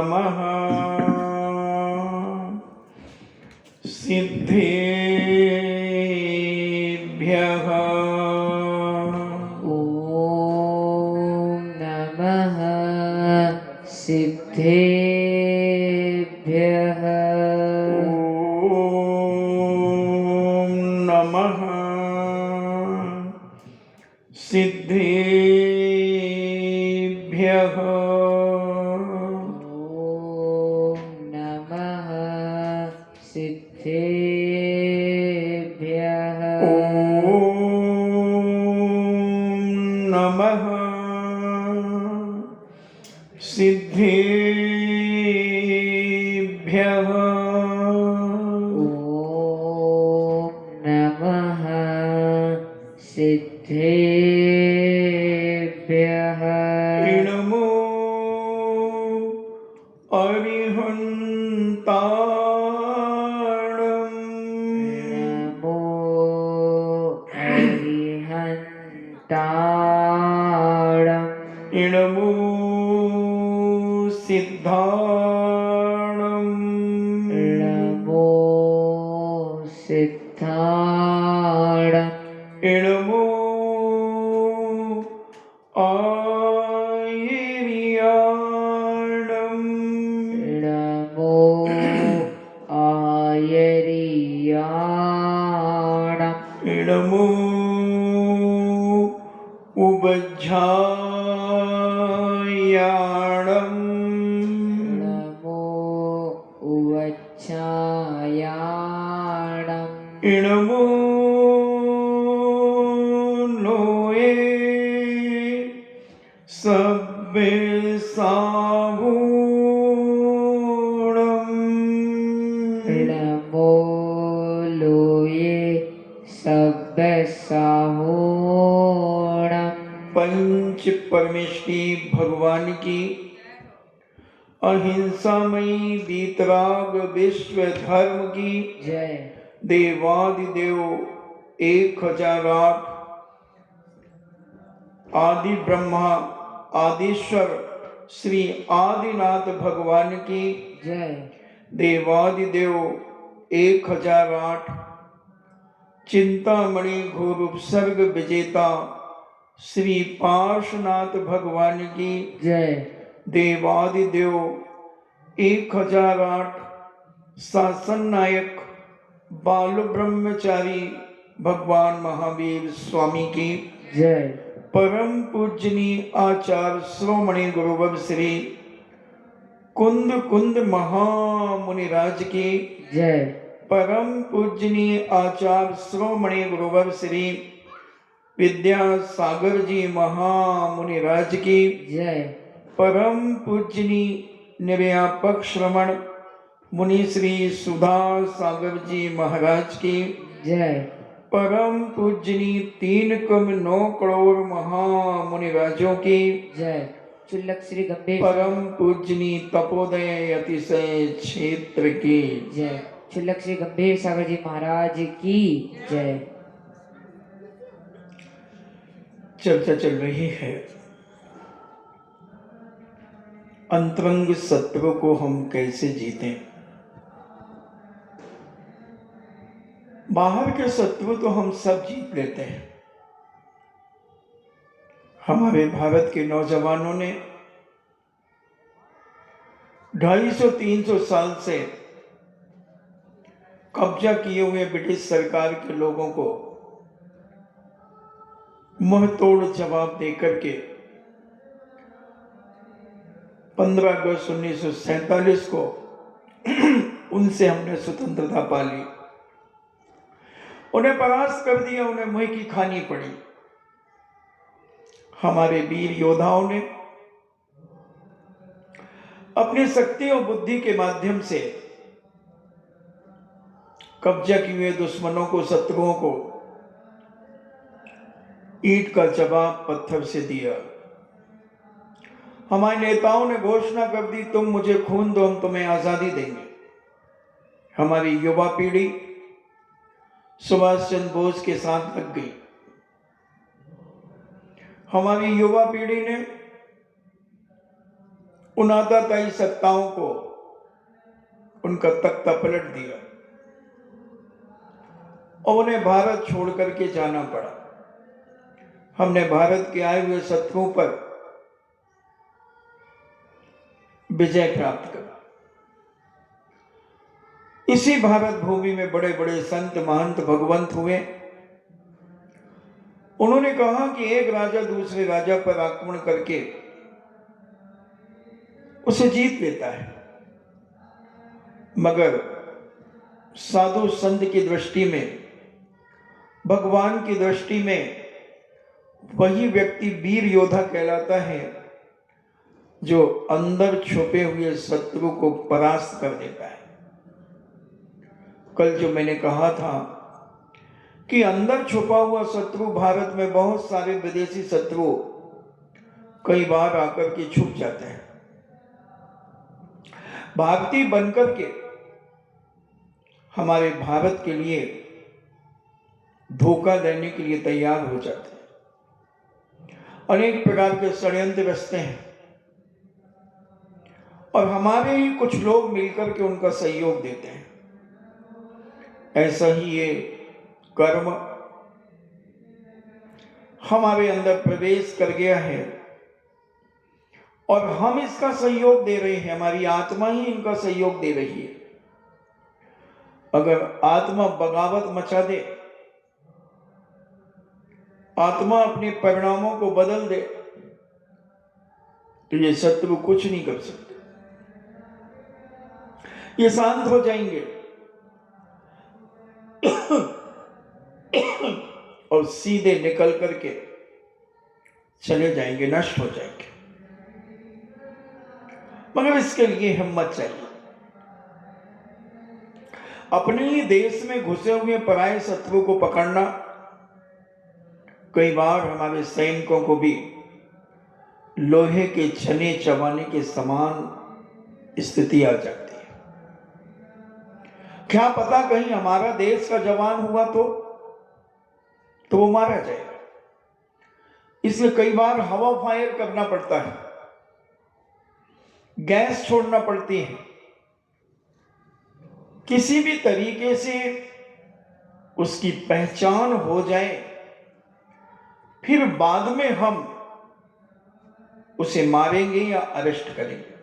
नमः सिद्धेभ्यः। ॐ नमः सिद्धेभ्यः। ॐ नमः सिद्धेभ्यः। सिद्धेभ्यः। नमः सिद्धेभ्यः। नमः सिद्धेभ्यः। नमो अरिहन्ताणं। नमो अरिहन्ताणं। नमो सिद्धाणं। नमो सिद्धाणं। नमो आयर्याणं। नमो आयर्याणं। नमो उवज्झायाणं। नमो उवच्छायाणं। नमो नोये सब्बेसाहूणं। नमो लोये सब्बसाहूणं। पंच परमेश्वरी भगवान की अहिंसामयी वीतराग विश्व धर्म की जय। देवादिदेव 1008 आदि ब्रह्मा आदिश्वर श्री आदिनाथ भगवान की जय। देवादिदेव 1008 चिंतामणि घोर उपसर्ग विजेता श्री पार्श्वनाथ भगवान की जय। देवादिदेव 1008 शासन नायक बाल ब्रह्मचारी भगवान महावीर स्वामी की जय। परम पूजनीय आचार्य श्रोमणि गुरुवर श्री कुंद कुंद महामुनिराज की जय। परम पूजनीय आचार्य श्रोमणि गुरुवर श्री विद्यासागर जी महामुनिराज की जय। परम पूजनीय निर्व्यापक श्रवण मुनि श्री सुधा सागर जी महाराज की जय। परम पूजनीय 3,9 करोड़ महामुनिराजों की जय। चुल्लक श्री गंभीर परम पूजनीय तपोदय अतिशय क्षेत्र की जय। चुल्लक श्री गंभीर सागर जी महाराज की जय। चर्चा चल रही है अंतरंग शत्रु को हम कैसे जीतें। बाहर के शत्रु तो हम सब जीत लेते हैं। हमारे भारत के नौजवानों ने 250-300 साल से कब्जा किए हुए ब्रिटिश सरकार के लोगों को मुंहतोड़ जवाब देकर के 15 अगस्त 1947 को उनसे हमने स्वतंत्रता पा ली। उन्हें परास्त कर दिया, उन्हें मुंह की खानी पड़ी। हमारे वीर योद्धाओं ने अपनी शक्ति और बुद्धि के माध्यम से कब्जा किए हुए दुश्मनों को, शत्रुओं को ईंट का जवाब पत्थर से दिया। हमारे नेताओं ने घोषणा कर दी, तुम मुझे खून दो, हम तुम्हें आजादी देंगे। हमारी युवा पीढ़ी सुभाष चंद्र बोस के साथ लग गई। हमारी युवा पीढ़ी ने उन आताताई सत्ताओं को उनका तख्ता पलट दिया और उन्हें भारत छोड़ करके जाना पड़ा। हमने भारत के आए हुए शत्रुओं पर विजय प्राप्त करा। इसी भारत भूमि में बड़े बड़े संत महंत भगवंत हुए। उन्होंने कहा कि एक राजा दूसरे राजा पर आक्रमण करके उसे जीत लेता है, मगर साधु संत की दृष्टि में, भगवान की दृष्टि में वही व्यक्ति वीर योद्धा कहलाता है जो अंदर छुपे हुए शत्रु को परास्त कर देता है। कल जो मैंने कहा था कि अंदर छुपा हुआ शत्रु, भारत में बहुत सारे विदेशी शत्रु कई बार आकर के छुप जाते हैं, भारतीय बनकर के हमारे भारत के लिए धोखा देने के लिए तैयार हो जाते हैं। अनेक प्रकार के षड्यंत्र रचते हैं और हमारे ही कुछ लोग मिलकर के उनका सहयोग देते हैं। ऐसा ही ये कर्म हमारे अंदर प्रवेश कर गया है और हम इसका सहयोग दे रहे हैं, हमारी आत्मा ही इनका सहयोग दे रही है। अगर आत्मा बगावत मचा दे, आत्मा अपने परिणामों को बदल दे, तो ये शत्रु कुछ नहीं कर सकते, ये शांत हो जाएंगे और सीधे निकल करके चले जाएंगे, नष्ट हो जाएंगे। मगर इसके लिए हिम्मत चाहिए। अपने ही देश में घुसे हुए पराये शत्रु को पकड़ना, कई बार हमारे सैनिकों को भी लोहे के छने चबाने के समान स्थिति आ जाती है। क्या पता कहीं हमारा देश का जवान हुआ तो वो मारा जाएगा। इसलिए कई बार हवा फायर करना पड़ता है, गैस छोड़ना पड़ती है, किसी भी तरीके से उसकी पहचान हो जाए, फिर बाद में हम उसे मारेंगे या अरेस्ट करेंगे।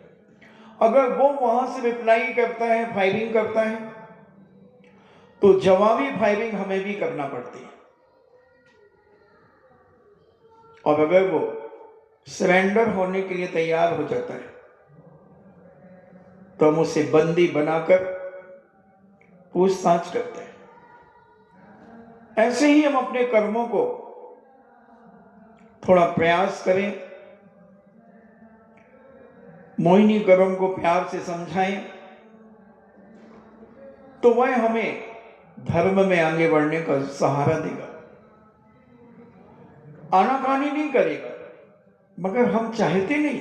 अगर वो वहां से रिप्लाई करता है, फायरिंग करता है, तो जवाबी फायरिंग हमें भी करना पड़ती है। और अगर वो सरेंडर होने के लिए तैयार हो जाता है तो हम उसे बंदी बनाकर पूछताछ करते हैं। ऐसे ही हम अपने कर्मों को थोड़ा प्रयास करें, मोहिनी कर्म को प्यार से समझाएं, तो वह हमें धर्म में आगे बढ़ने का सहारा देगा। आनाकानी नहीं करेगा, मगर हम चाहते नहीं,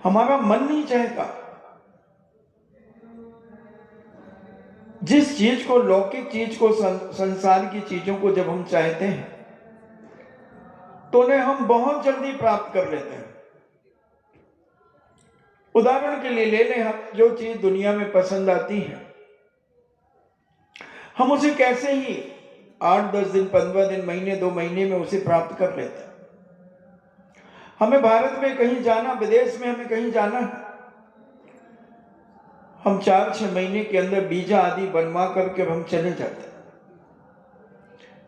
हमारा मन नहीं चाहता। जिस चीज को, लौकिक चीज को, संसार की चीजों को जब हम चाहते हैं तो उन्हें हम बहुत जल्दी प्राप्त कर लेते हैं। उदाहरण के लिए ले लें, हम जो चीज दुनिया में पसंद आती है, हम उसे कैसे ही 8-10 दिन, 15 दिन, महीने, 2 महीने में उसे प्राप्त कर लेते हैं। हमें भारत में कहीं जाना, विदेश में हमें कहीं जाना है, हम 4-6 महीने के अंदर वीजा आदि बनवा करके हम चले जाते हैं,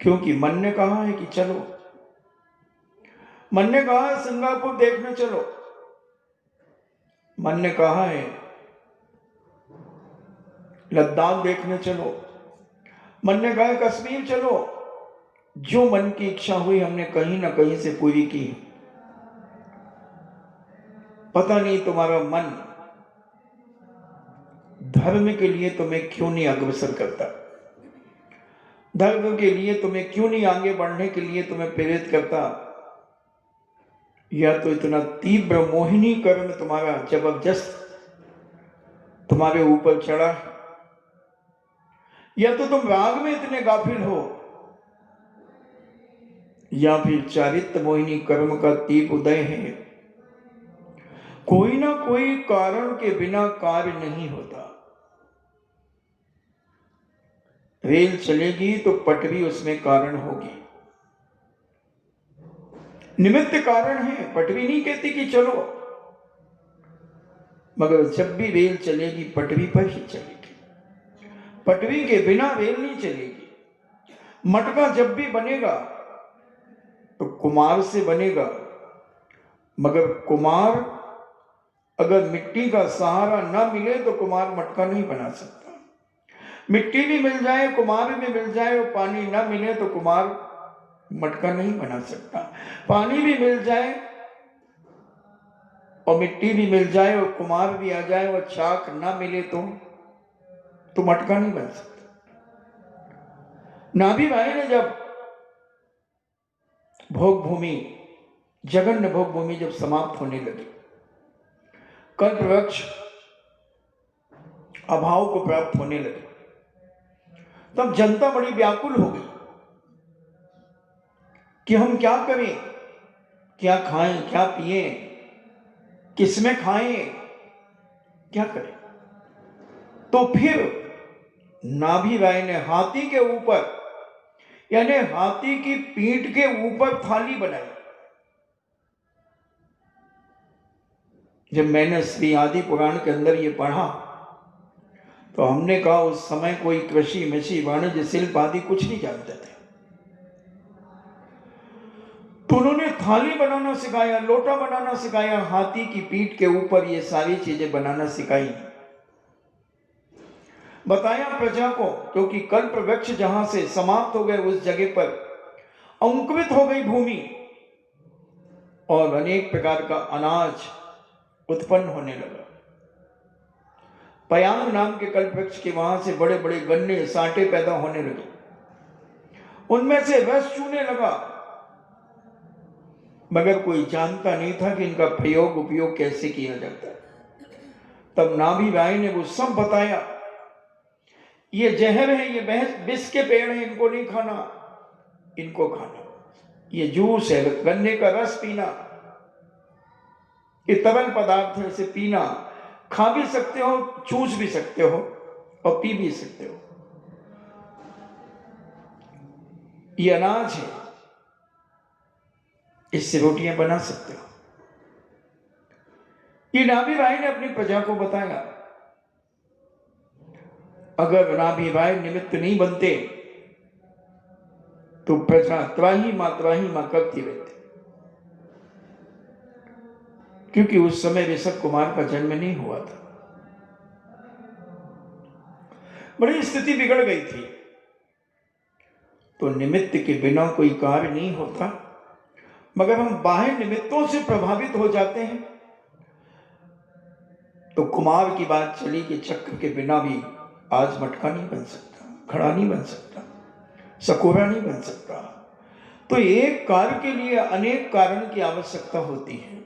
क्योंकि मन ने कहा है कि चलो, मन ने कहा है सिंगापुर देखने चलो, मन ने कहा है लद्दाख देखने चलो, मन ने कहा है कश्मीर चलो। जो मन की इच्छा हुई हमने कहीं ना कहीं से पूरी की। पता नहीं तुम्हारा मन धर्म के लिए तुम्हें क्यों नहीं अग्रसर करता, धर्म के लिए तुम्हें क्यों नहीं आगे बढ़ने के लिए तुम्हें प्रेरित करता। या तो इतना तीव्र मोहिनी कर्म तुम्हारा जबरदस्त तुम्हारे ऊपर चढ़ा, या तो तुम राग में इतने गाफिल हो, या फिर चारित्र मोहिनी कर्म का तीव्र उदय है कोई ना कोई कारण के बिना कार्य नहीं होता। रेल चलेगी तो पटरी उसमें कारण होगी, निमित्त कारण है। पटरी नहीं कहती कि चलो, मगर जब भी रेल चलेगी पटरी पर ही चलेगी। पटरी के बिना रेल नहीं चलेगी। मटका जब भी बनेगा तो कुम्हार से बनेगा, मगर कुम्हार अगर मिट्टी का सहारा ना मिले तो कुम्हार मटका नहीं बना सकता। मिट्टी भी मिल जाए, कुम्हार भी मिल जाए और पानी ना मिले तो कुम्हार मटका नहीं बना सकता। पानी भी मिल जाए और मिट्टी भी मिल जाए और कुम्हार भी आ जाए और चाक ना मिले तो मटका नहीं बन सकता। नाभि भाई ने जब भोग भूमि, जघन्य भोग भूमि जब समाप्त होने लगी, कल्प वृक्ष अभाव को प्राप्त होने लगे, तब जनता बड़ी व्याकुल हो गई कि हम क्या करें, क्या खाएं, क्या पिए, किसमें खाएं, क्या करें। तो फिर नाभि राय ने हाथी के ऊपर, यानी हाथी की पीठ के ऊपर थाली बनाई। जब मैंने श्री आदि पुराण के अंदर ये पढ़ा तो हमने कहा उस समय कोई कृषि मिषि वाणिज्य शिल्प आदि कुछ नहीं जानते थे, तो उन्होंने थाली बनाना सिखाया, लोटा बनाना सिखाया, हाथी की पीठ के ऊपर ये सारी चीजें बनाना सिखाई, बताया प्रजा को। क्योंकि कल्प वृक्ष जहां से समाप्त हो गए उस जगह पर अंकुरित हो गई भूमि और अनेक प्रकार का अनाज उत्पन्न होने लगा। पयांग नाम के कल्प वृक्ष के वहां से बड़े बड़े गन्ने साटे पैदा होने लगे, उनमें से रस चूने लगा, मगर कोई जानता नहीं था कि इनका प्रयोग उपयोग कैसे किया जाता है। तब नाभि राय ने वो सब बताया, ये जहर है, ये विष के पेड़ है, इनको नहीं खाना, इनको खाना, ये जूस है, गन्ने का रस पीना, ये तरल पदार्थ है, इसे पीना, खा भी सकते हो, चूस भी सकते हो और पी भी सकते हो, ये अनाज है, इससे रोटियां बना सकते हो। ये नाभि राय ने अपनी प्रजा को बताया। अगर नाभि राय निमित्त नहीं बनते तो प्रजा त्राही माँ करती रहती, क्योंकि उस समय ऋषभ कुमार का जन्म नहीं हुआ था। बड़ी स्थिति बिगड़ गई थी। तो निमित्त के बिना कोई कार्य नहीं होता, मगर हम बाह्य निमित्तों से प्रभावित हो जाते हैं। तो कुमार की बात चली कि चक्र के बिना भी आज मटका नहीं बन सकता, घड़ा नहीं बन सकता, सकोरा नहीं बन सकता। तो एक कार्य के लिए अनेक कारण की आवश्यकता होती है।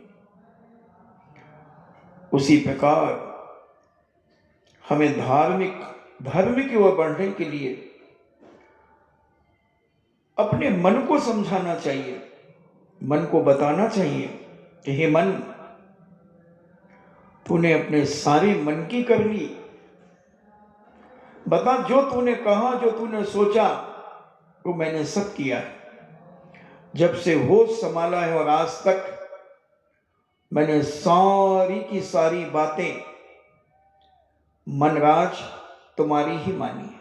उसी प्रकार हमें धर्म की ओर बढ़ने के लिए अपने मन को समझाना चाहिए, मन को बताना चाहिए कि हे मन, तूने अपने सारे मन की कर ली, बता जो तूने कहा, जो तूने सोचा, वो मैंने सब किया है। जब से होश संभाला है और आज तक मैंने सारी की सारी बातें मनराज तुम्हारी ही मानी है।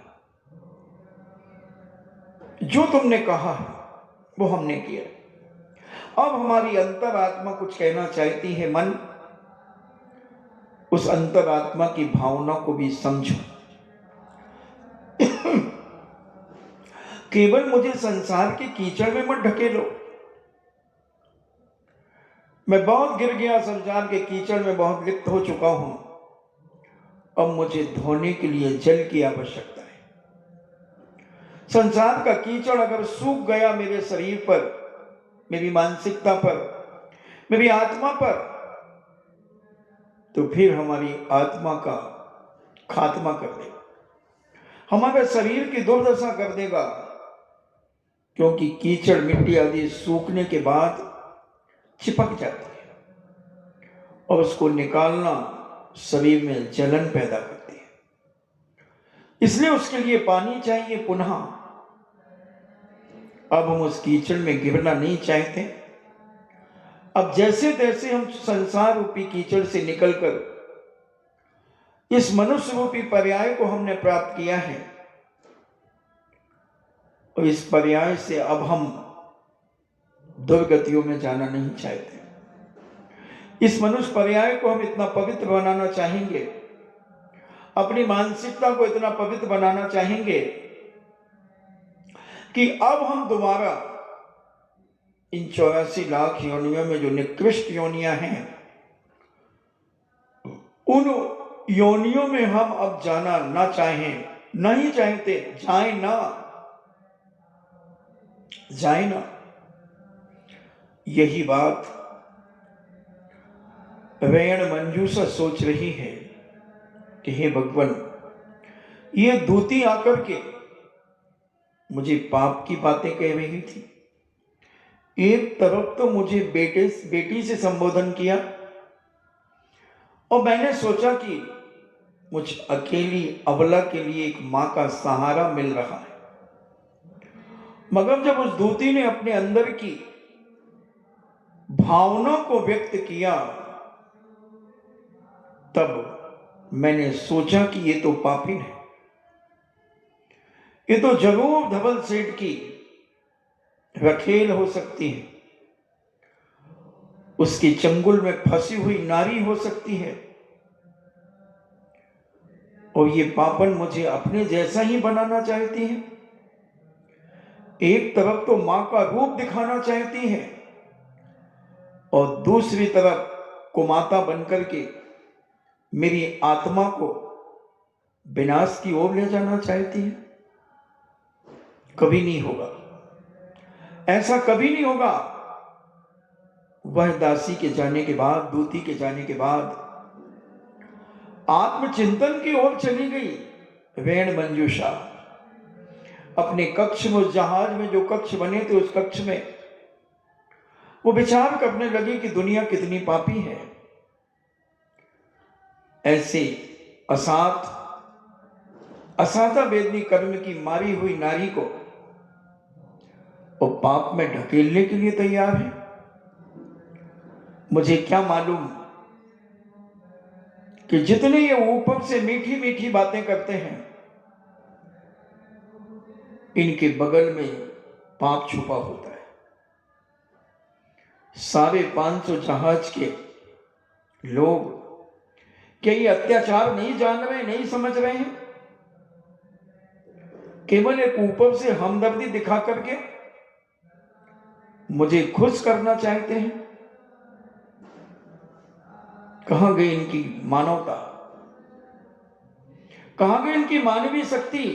जो तुमने कहा वो हमने किया। अब हमारी अंतरात्मा कुछ कहना चाहती है, मन, उस अंतरात्मा की भावना को भी समझो। केवल मुझे संसार के कीचड़ में मत ढकेलो। मैं बहुत गिर गया, संसार के कीचड़ में बहुत लिप्त हो चुका हूं। अब मुझे धोने के लिए जल की आवश्यकता है। संसार का कीचड़ अगर सूख गया मेरे शरीर पर, मेरी मानसिकता पर, मेरी आत्मा पर, तो फिर हमारी आत्मा का खात्मा कर देगा, हमारे शरीर की दुर्दशा कर देगा। क्योंकि कीचड़ मिट्टी आदि सूखने के बाद चिपक जाती है और उसको निकालना शरीर में जलन पैदा करती है। इसलिए उसके लिए पानी चाहिए पुनः। अब हम उस कीचड़ में गिरना नहीं चाहते। अब जैसे तैसे हम संसार रूपी कीचड़ से निकलकर इस मनुष्य रूपी पर्याय को हमने प्राप्त किया है, और इस पर्याय से अब हम दुर्गतियों में जाना नहीं चाहते। इस मनुष्य पर्याय को हम इतना पवित्र बनाना चाहेंगे, अपनी मानसिकता को इतना पवित्र बनाना चाहेंगे कि अब हम दोबारा इन 84 लाख योनियों में जो निकृष्ट योनियां हैं, उन योनियों में हम अब जाना ना चाहें, नहीं चाहते, जाए ना। यही बात रेण मंजूषा सोच रही है कि हे भगवान, ये दूती आकर के मुझे पाप की बातें कह रही थी। एक तरफ तो मुझे बेटी से संबोधन किया, और मैंने सोचा कि मुझ अकेली अबला के लिए एक मां का सहारा मिल रहा है। मगर जब उस दूती ने अपने अंदर की भावना को व्यक्त किया, तब मैंने सोचा कि ये तो पापिन है, ये तो जरूर धवल सेठ की रखेल हो सकती है, उसके चंगुल में फंसी हुई नारी हो सकती है, और ये पापन मुझे अपने जैसा ही बनाना चाहती है। एक तरफ तो मां का रूप दिखाना चाहती है, और दूसरी तरफ कुमाता बनकर के मेरी आत्मा को विनाश की ओर ले जाना चाहती है। कभी नहीं होगा, ऐसा कभी नहीं होगा। वह दासी के जाने के बाद, दूती के जाने के बाद आत्मचिंतन की ओर चली गई रेण मंजूषा। अपने कक्ष में, उस जहाज में जो कक्ष बने थे, उस कक्ष में वो विचार करने लगी कि दुनिया कितनी पापी है। ऐसे असाता वेदनी कर्म की मारी हुई नारी को वो पाप में ढकेलने के लिए तैयार है। मुझे क्या मालूम कि जितने ये ऊपर से मीठी मीठी बातें करते हैं, इनके बगल में पाप छुपा होता है। 550 जहाज के लोग क्या ये अत्याचार नहीं जान रहे, नहीं समझ रहे हैं? केवल एक ऊपर से हमदर्दी दिखा करके मुझे खुश करना चाहते हैं। कहां गई इनकी मानवता, कहां गई इनकी मानवीय शक्ति?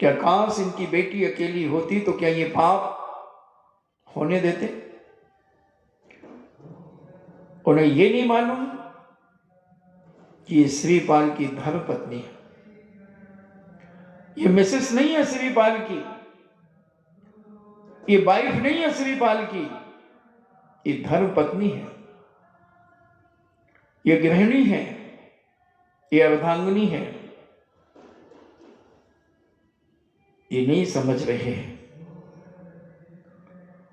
क्या काश इनकी बेटी अकेली होती तो क्या ये पाप होने देते? उन्हें ये नहीं मालूम कि ये श्रीपाल की धर्म पत्नी है। ये मिसेस नहीं है श्रीपाल की, ये वाइफ नहीं है श्रीपाल की, ये धर्म पत्नी है, ये गृहिणी है, ये अर्धांगिनी है। ये नहीं समझ रहे हैं,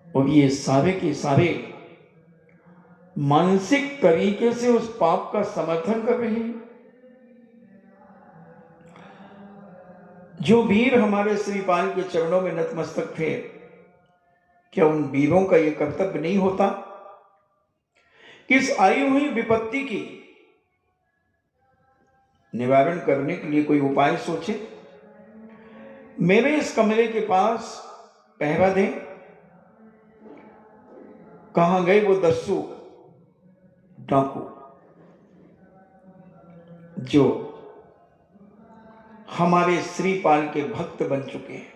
और ये सारे के सारे मानसिक तरीके से उस पाप का समर्थन कर रहे हैं। जो वीर हमारे श्रीपाल के चरणों में नतमस्तक थे, क्या उन वीरों का यह कर्तव्य नहीं होता कि इस आई हुई विपत्ति की निवारण करने के लिए कोई उपाय सोचे? मेरे इस कमरे के पास पहरा दें। कहां गए वो दस्यु डाकू जो हमारे श्रीपाल के भक्त बन चुके हैं,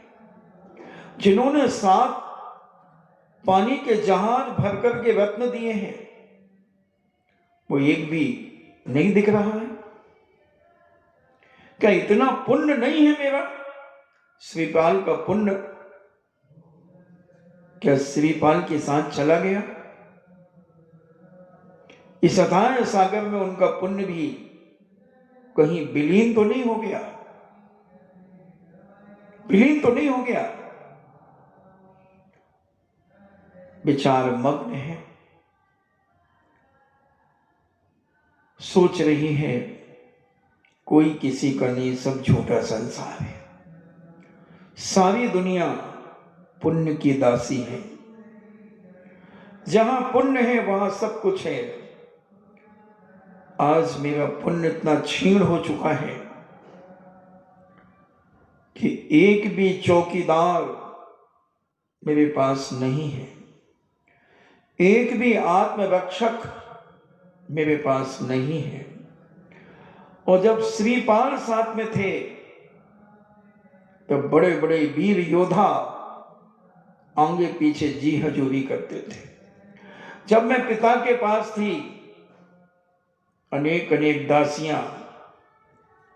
जिन्होंने 7 पानी के जहाज भर कर के रत्न दिए हैं? वो एक भी नहीं दिख रहा है। क्या इतना पुण्य नहीं है मेरा? श्रीपाल का पुण्य क्या श्रीपाल के साथ चला गया? इस अथाह सागर में उनका पुण्य भी कहीं विलीन तो नहीं हो गया, विलीन तो नहीं हो गया। विचार मग्न है, सोच रही है कोई किसी का नहीं, सब झूठा संसार है, सारी दुनिया पुण्य की दासी है, जहां पुण्य है वहां सब कुछ है। आज मेरा पुण्य इतना क्षीण हो चुका है कि एक भी चौकीदार मेरे पास नहीं है, एक भी आत्मरक्षक मेरे पास नहीं है। और जब श्रीपाल साथ में थे तो बड़े बड़े वीर योद्धा आगे पीछे जी हजूरी करते थे। जब मैं पिता के पास थी, अनेक अनेक दासियां,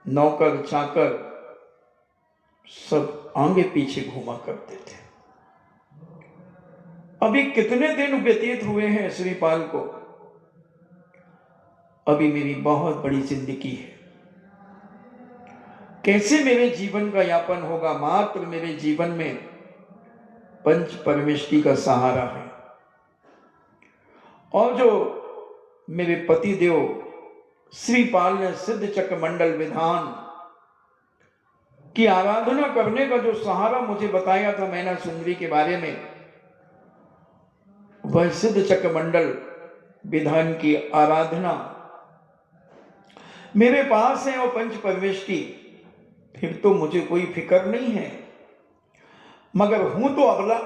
नौकर चाकर सब आगे पीछे घूमा करते थे। अभी कितने दिन व्यतीत हुए हैं श्रीपाल को, अभी मेरी बहुत बड़ी जिंदगी है। कैसे मेरे जीवन का यापन होगा? मात्र मेरे जीवन में पंच परमेष्टि का सहारा है। और जो मेरे पति देव श्रीपाल ने सिद्ध चक्र मंडल विधान की आराधना करने का जो सहारा मुझे बताया था मैना सुंदरी के बारे में, वह सिद्ध चक्र मंडल विधान की आराधना मेरे पास है और पंच परमेष्टि, फिर तो मुझे कोई फिक्र नहीं है। मगर हूं तो अबला,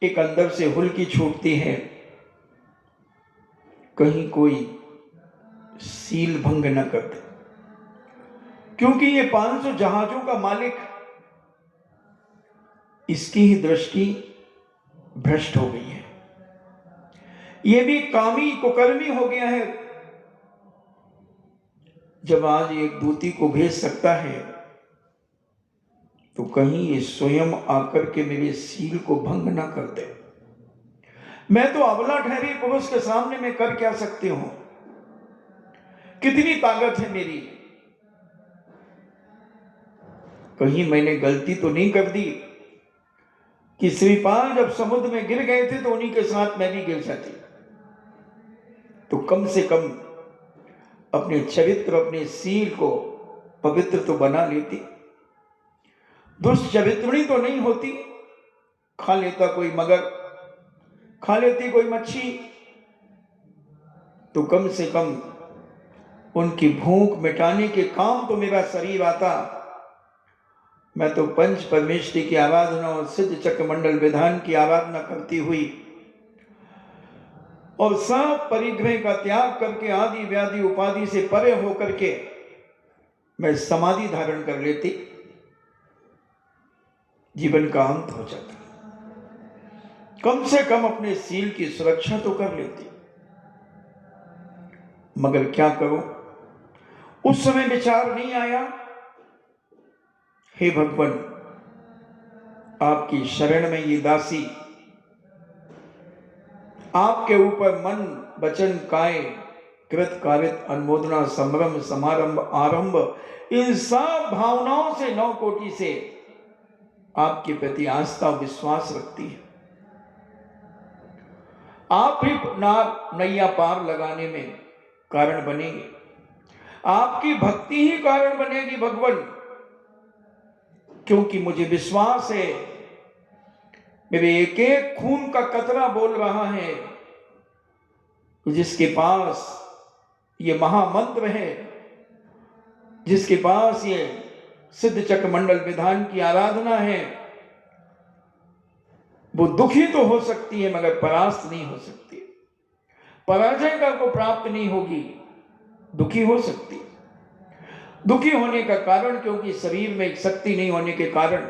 एक अंदर से हुल्की छूटती है, कहीं कोई सील भंग न कर दे, क्योंकि ये 500 जहाजों का मालिक, इसकी ही दृष्टि भ्रष्ट हो गई है। ये भी कामी कुकर्मी हो गया है। जब आज एक दूती को भेज सकता है तो कहीं ये स्वयं आकर के मेरे सील को भंग ना कर दे। मैं तो अबला ठहरी पुरुष के सामने मैं कर क्या सकती हूं? कितनी ताकत है मेरी? कहीं मैंने गलती तो नहीं कर दी कि श्रीपाल जब समुद्र में गिर गए थे तो उन्हीं के साथ मैं भी गिर जाती? तो कम से कम अपने चरित्र, अपने सील को पवित्र तो बना लेती। दुष्चरित्रिणी तो नहीं होती। खा लेता कोई मगर, खा लेती कोई मच्छी, तो कम से कम उनकी भूख मिटाने के काम तो मेरा शरीर आता। मैं तो पंच परमेष्टि की आराधना और सिद्ध चक्र मंडल विधान की आराधना करती हुई और सब परिग्रह का त्याग करके आदि व्याधि उपाधि से परे होकर के मैं समाधि धारण कर लेती, जीवन का अंत हो जाता। कम से कम अपने सील की सुरक्षा तो कर लेती। मगर क्या करूं, उस समय विचार नहीं आया। हे भगवान, आपकी शरण में ये दासी, आपके ऊपर मन वचन काय कृत कारित अनुमोदना संभ्रम समारंभ आरंभ, इन सब भावनाओं से 9 कोटि से आपके प्रति आस्था विश्वास रखती है। आप ही नैया पार लगाने में कारण बनेंगे, आपकी भक्ति ही कारण बनेगी भगवान। क्योंकि मुझे विश्वास है, मेरे एक एक खून का कतरा बोल रहा है, जिसके पास ये महामंत्र है, जिसके पास ये सिद्ध चक्र मंडल विधान की आराधना है, वो दुखी तो हो सकती है मगर परास्त नहीं हो सकती। पराजय का को प्राप्त नहीं होगी, दुखी हो सकती है। दुखी होने का कारण, क्योंकि शरीर में एक शक्ति नहीं होने के कारण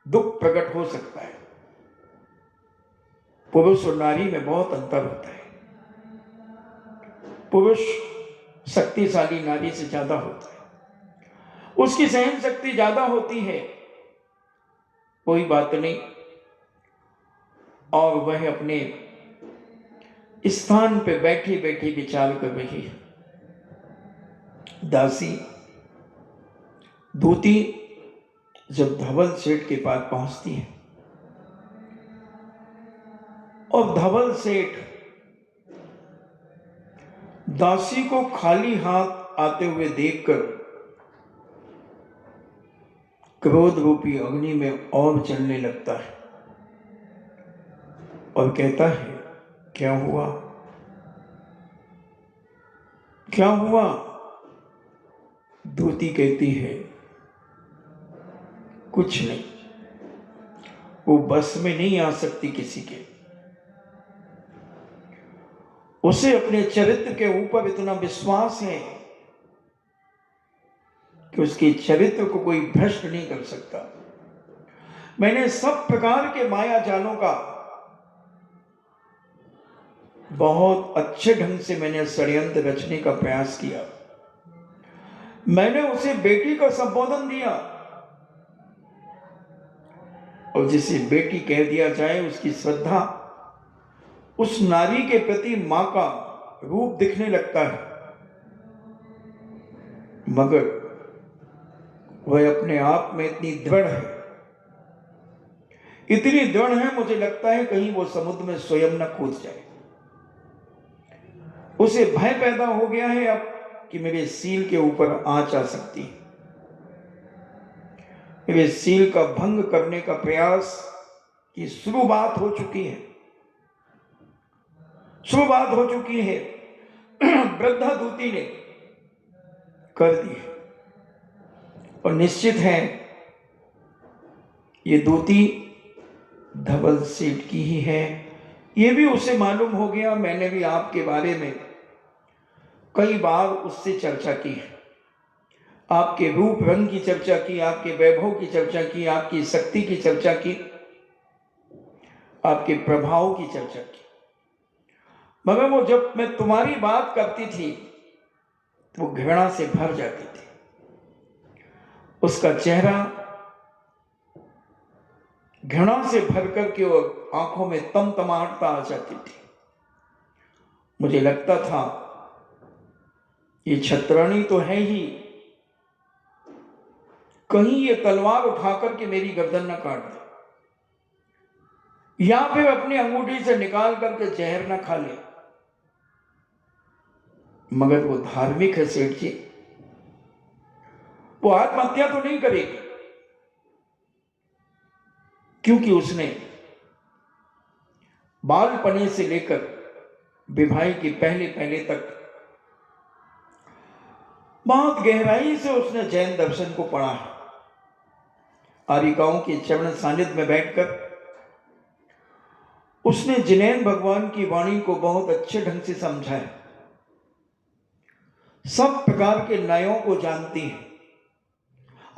दुख प्रकट हो सकता है। पुरुष और नारी में बहुत अंतर होता है। पुरुष शक्तिशाली नारी से ज्यादा होता है, उसकी सहन शक्ति ज्यादा होती है, कोई बात नहीं। और वह अपने स्थान पे बैठी बैठी विचार कर रही है। दासी दूती जब धवल सेठ के पास पहुंचती है और धवल सेठ दासी को खाली हाथ आते हुए देखकर क्रोध रूपी अग्नि में और जलने लगता है और कहता है, क्या हुआ, क्या हुआ? दूती कहती है, कुछ नहीं। वो बस में नहीं आ सकती किसी के। उसे अपने चरित्र के ऊपर इतना विश्वास है कि उसके चरित्र को कोई भ्रष्ट नहीं कर सकता। मैंने सब प्रकार के माया जालों का बहुत अच्छे ढंग से मैंने षड्यंत्र रचने का प्रयास किया। मैंने उसे बेटी का संबोधन दिया और जिसे बेटी कह दिया जाए उसकी श्रद्धा उस नारी के प्रति मां का रूप दिखने लगता है, मगर वह अपने आप में इतनी दृढ़ है, इतनी दृढ़ है, मुझे लगता है कहीं वो समुद्र में स्वयं न कूद जाए। उसे भय पैदा हो गया है अब कि मेरे सील के ऊपर आंच आ सकती है, मेरे सील का भंग करने का प्रयास की शुरुआत हो चुकी है, शुरुआत हो चुकी है। वृद्धा दूती ने कर दी है और निश्चित है ये दूती धवल सेठ की ही है। ये भी उसे मालूम हो गया। मैंने भी आपके बारे में कई बार उससे चर्चा की है, आपके रूप रंग की चर्चा की, आपके वैभव की चर्चा की, आपकी शक्ति की चर्चा की, आपके प्रभाव की चर्चा की, मगर वो जब मैं तुम्हारी बात करती थी तो वो घृणा से भर जाती थी। उसका चेहरा घृणा से भर करके और आंखों में तमतमाहटता आ जाती थी। मुझे लगता था ये छत्राणी तो है ही, कहीं ये तलवार उठाकर के मेरी गर्दन न काट दे, या फिर अपनी अंगूठी से निकाल करके जहर न खा ले। मगर वो धार्मिक है सेठ जी, वो आत्महत्या तो नहीं करेगी, क्योंकि उसने बालपने से लेकर विवाह के पहले पहले तक बहुत गहराई से उसने जैन दर्शन को पढ़ा है। आर्यिकाओं के चरण सानिध्य में बैठकर उसने जिनेन भगवान की वाणी को बहुत अच्छे ढंग से समझा है, सब प्रकार के न्यायों को जानती है,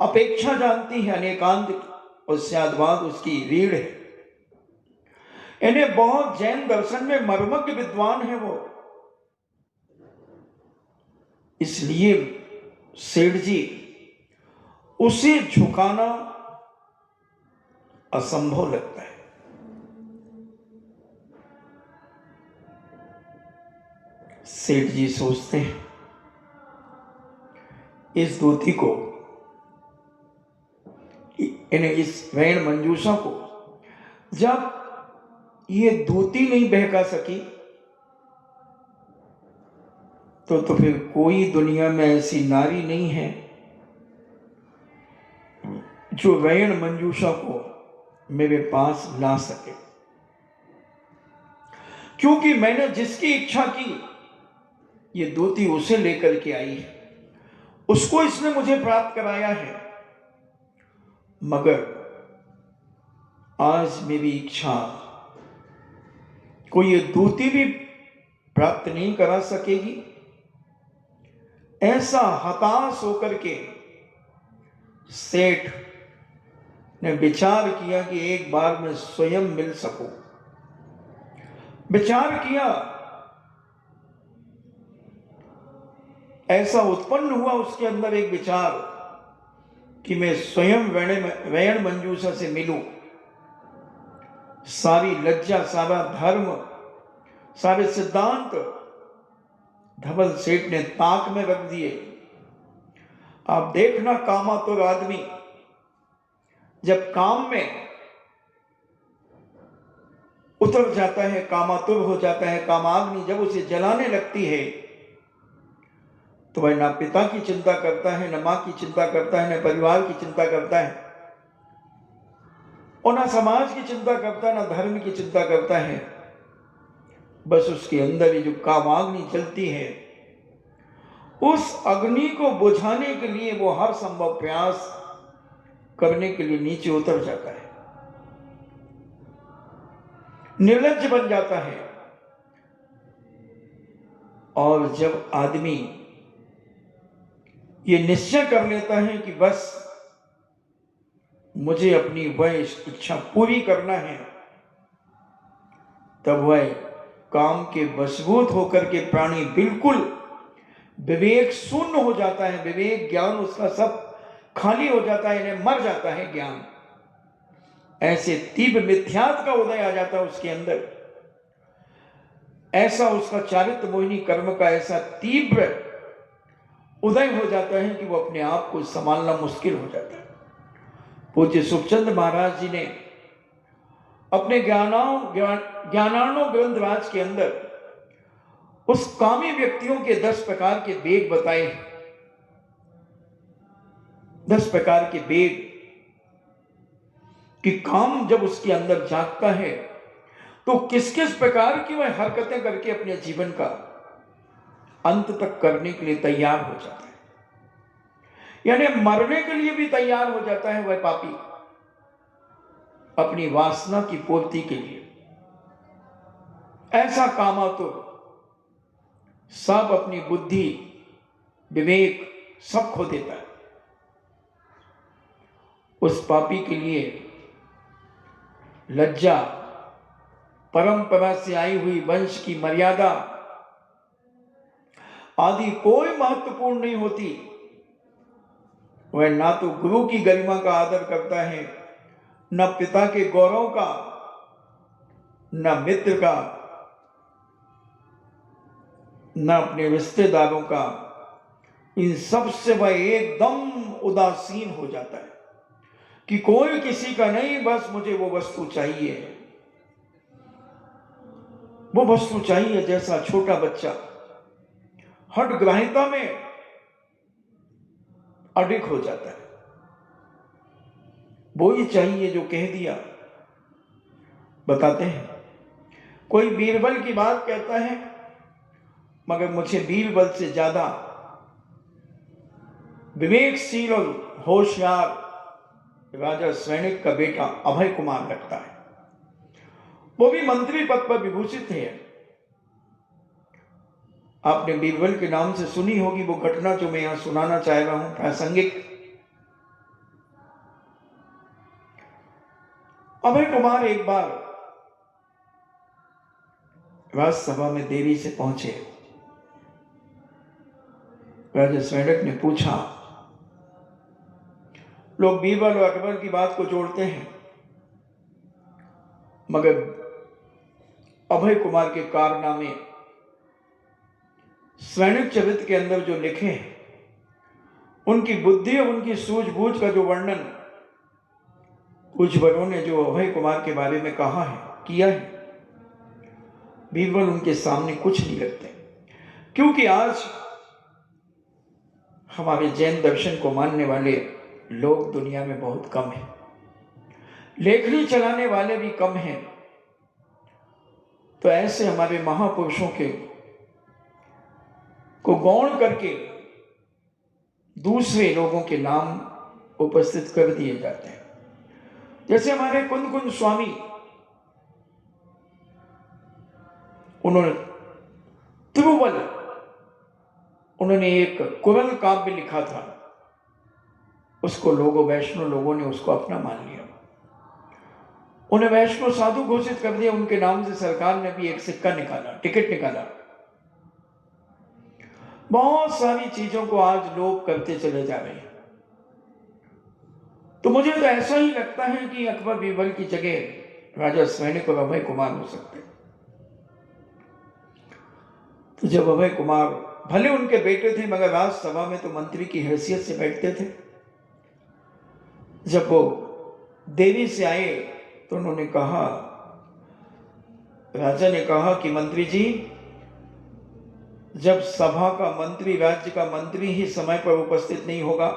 अपेक्षा जानती है अनेकांत की, और स्यादवाद उसकी रीढ़ है। इन्हें बहुत जैन दर्शन में मर्मज्ञ विद्वान है वो। इसलिए सेठ जी उसे झुकाना असंभव लगता है। सेठ जी सोचते हैं इस दूती को, इस वैण मंजूषा को जब ये दूती नहीं बहका सकी तो फिर कोई दुनिया में ऐसी नारी नहीं है जो वैण मंजूषा को मेरे पास ला सके। क्योंकि मैंने जिसकी इच्छा की ये दूती उसे लेकर के आई है, उसको इसने मुझे प्राप्त कराया है। मगर आज मेरी इच्छा को ये दूती भी प्राप्त नहीं करा सकेगी। ऐसा हताश होकर के सेठ ने विचार किया कि एक बार मैं स्वयं मिल सकूं। विचार किया, ऐसा उत्पन्न हुआ उसके अंदर एक विचार कि मैं स्वयं वैण मंजूषा से मिलूं। सारी लज्जा, सारा धर्म, सारे सिद्धांत धवल सेठ ने ताक में रख दिए। आप देखना कामातुर आदमी जब काम में उतर जाता है, कामातुर हो जाता है, कामाग्नि जब उसे जलाने लगती है, तो वह ना पिता की चिंता करता है, न मां की चिंता करता है, न परिवार की चिंता करता है, और ना समाज की चिंता करता है, ना धर्म की चिंता करता है। बस उसके अंदर ही जो कामाग्नि चलती है, उस अग्नि को बुझाने के लिए वो हर संभव प्रयास करने के लिए नीचे उतर जाता है, निर्लज्ज बन जाता है। और जब आदमी ये निश्चय कर लेता है कि बस मुझे अपनी वह इच्छा पूरी करना है, तब वह काम के वशीभूत होकर के प्राणी बिल्कुल विवेक शून्य हो जाता है। विवेक ज्ञान उसका सब खाली हो जाता है, इन्हें मर जाता है ज्ञान। ऐसे तीव्र मिथ्यात्व का उदय आ जाता है उसके अंदर। ऐसा उसका चारित्र मोहिनी कर्म का ऐसा तीव्र उदय हो जाता है कि वो अपने आप को संभालना मुश्किल हो जाता है। पूज्य सुखचंद महाराज जी ने अपने ज्ञानार्णव ग्रंथराज के अंदर उस कामी व्यक्तियों के 10 प्रकार के वेग बताए। 10 प्रकार के वेग कि काम जब उसके अंदर जागता है तो किस किस प्रकार की वह हरकतें करके अपने जीवन का अंत तक करने के लिए तैयार हो जाता है, यानी मरने के लिए भी तैयार हो जाता है वह पापी अपनी वासना की पूर्ति के लिए। ऐसा कामातुर सब अपनी बुद्धि विवेक सब खो देता है। उस पापी के लिए लज्जा, परंपरा से आई हुई वंश की मर्यादा आदि कोई महत्वपूर्ण नहीं होती। वह ना तो गुरु की गरिमा का आदर करता है, न पिता के गौरव का, न मित्र का, न अपने रिश्तेदारों का। इन सब से वह एकदम उदासीन हो जाता है कि कोई किसी का नहीं, बस मुझे वो वस्तु चाहिए, वो वस्तु चाहिए। जैसा छोटा बच्चा हठग्राहिता में अडिग हो जाता है, वो ही चाहिए जो कह दिया। बताते हैं कोई बीरबल की बात कहता है, मगर मुझे बीरबल से ज्यादा विवेकशील और होशियार राजा सैनिक का बेटा अभय कुमार लगता है। वो भी मंत्री पद पर विभूषित है। आपने बीरबल के नाम से सुनी होगी वो घटना जो मैं यहां सुनाना चाह रहा हूं, प्रासंगिक। अभय कुमार एक बार राजसभा में देरी से पहुंचे। राजा सैनिक ने पूछा, लोग बीरबल और अकबर की बात को जोड़ते हैं, मगर अभय कुमार के कारनामे सैनिक चरित्र के अंदर जो लिखे हैं, उनकी बुद्धि और उनकी सूझबूझ का जो वर्णन कुछ बड़ों ने जो अभय कुमार के बारे में कहा है, किया है, बीरबल उनके सामने कुछ नहीं लगते। क्योंकि आज हमारे जैन दर्शन को मानने वाले लोग दुनिया में बहुत कम हैं, लेखनी चलाने वाले भी कम हैं। तो ऐसे हमारे महापुरुषों के को गौण करके दूसरे लोगों के नाम उपस्थित कर दिए जाते हैं। जैसे हमारे कुंद कुंद स्वामी, उन्होंने तिरुवल, उन्होंने एक कुरल काव्य लिखा था, उसको वैष्णव लोगों ने उसको अपना मान लिया, उन्हें वैष्णव साधु घोषित कर दिया। उनके नाम से सरकार ने भी एक सिक्का निकाला, टिकट निकाला। बहुत सारी चीजों को आज लोग करते चले जा रहे हैं। तो मुझे तो ऐसा ही लगता है कि अकबर बीरबल की जगह राजा सैनिक और अभय कुमार हो सकते हैं। तो जब अभय कुमार भले उनके बेटे थे मगर राज्यसभा में तो मंत्री की हैसियत से बैठते थे, जब वो देरी से आए तो उन्होंने कहा, राजा ने कहा कि मंत्री जी, जब सभा का मंत्री, राज्य का मंत्री ही समय पर उपस्थित नहीं होगा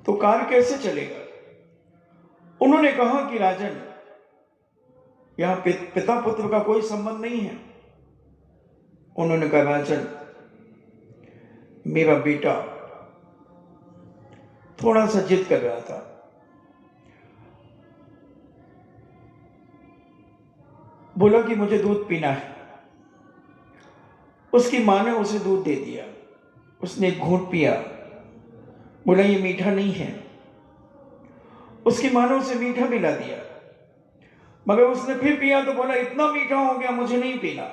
तो कार्य कैसे चलेगा। उन्होंने कहा कि राजन, यहां पिता पुत्र का कोई संबंध नहीं है। उन्होंने कहा, राजन, मेरा बेटा थोड़ा सा जिद कर रहा था, बोला कि मुझे दूध पीना है। उसकी मां ने उसे दूध दे दिया, उसने एक घूंट पिया, बोला ये मीठा नहीं है। उसकी मां ने उसे मीठा पिला दिया, मगर उसने फिर पिया तो बोला इतना मीठा हो गया, मुझे नहीं पीना।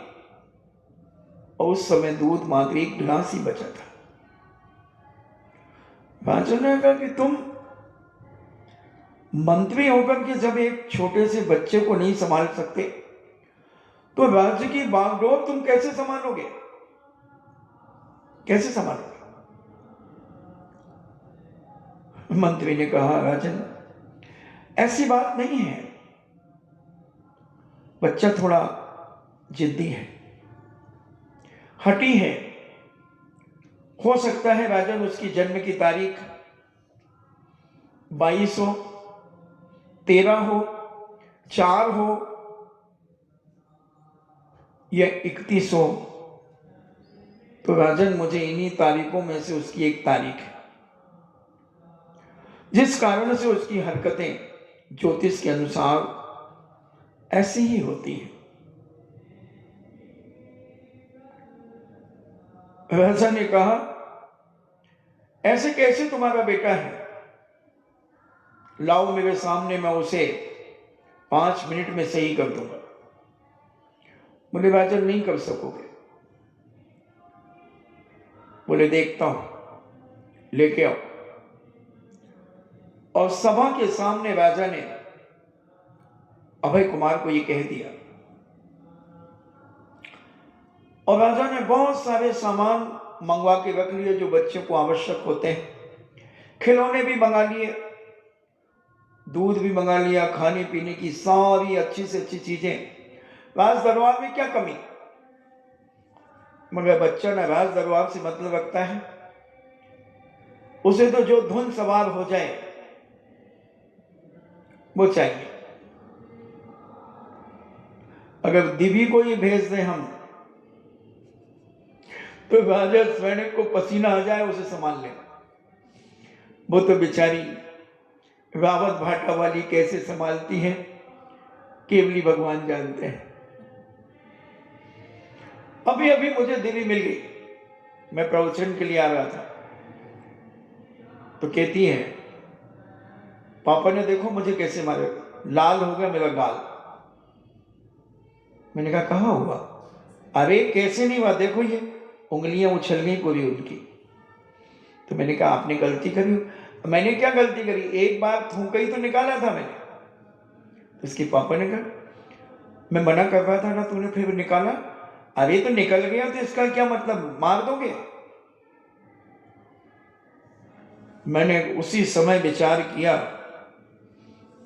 और उस समय दूध मात्र एक गिलास ही बचा था। राजा ने कहा कि तुम मंत्री होकर के जब एक छोटे से बच्चे को नहीं संभाल सकते तो राज्य की बागडोर तुम कैसे संभालोगे, कैसे संभालोगे। मंत्री ने कहा, राजन, ऐसी बात नहीं है, बच्चा थोड़ा जिद्दी है, हठी है। हो सकता है राजन उसकी जन्म की तारीख 22 हो, 13 हो, 4 हो या 31 हो। तो राजन, मुझे इन्हीं तारीखों में से उसकी एक तारीख है जिस कारण से उसकी हरकतें ज्योतिष के अनुसार ऐसी ही होती है। राजा ने कहा, ऐसे कैसे तुम्हारा बेटा है, लाओ मेरे सामने, मैं उसे 5 मिनट में सही कर दूंगा। बोले, राजा नहीं कर सकोगे। बोले, देखता हूं, लेके आओ। और सभा के सामने राजा ने अभय कुमार को यह कह दिया। और राजा ने बहुत सारे सामान मंगवा के रख लिए जो बच्चों को आवश्यक होते हैं। खिलौने भी मंगा लिए, दूध भी मंगा लिया, खाने पीने की सारी अच्छी से अच्छी चीजें। राज दरबार में क्या कमी, मगर बच्चा ना राज दरबार से मतलब रखता है, उसे तो जो धुन सवार हो जाए वो चाहिए। अगर दिव्य को ही भेज दें हम तो राजा सैनिक को पसीना आ जाए उसे संभाल ले। वो तो बेचारी रावत भाटा वाली कैसे संभालती है केवली भगवान जानते हैं। अभी अभी मुझे दिव्य मिल गई, मैं प्रवचन के लिए आ रहा था, तो कहती है, पापा ने देखो मुझे कैसे मारे, लाल हो गया मेरा गाल। मैंने कहा, कहाँ हुआ? अरे कैसे नहीं हुआ, देखो ये उंगलियां उछल गई पूरी उनकी। तो मैंने कहा, आपने गलती करी। मैंने क्या गलती करी, एक बार थूक ही तो निकाला था मैंने। तो इसके पापा ने कहा, मैं मना कर रहा था ना, तूने फिर निकाला। अरे तो निकल गया तो इसका क्या मतलब, मार दोगे? मैंने उसी समय विचार किया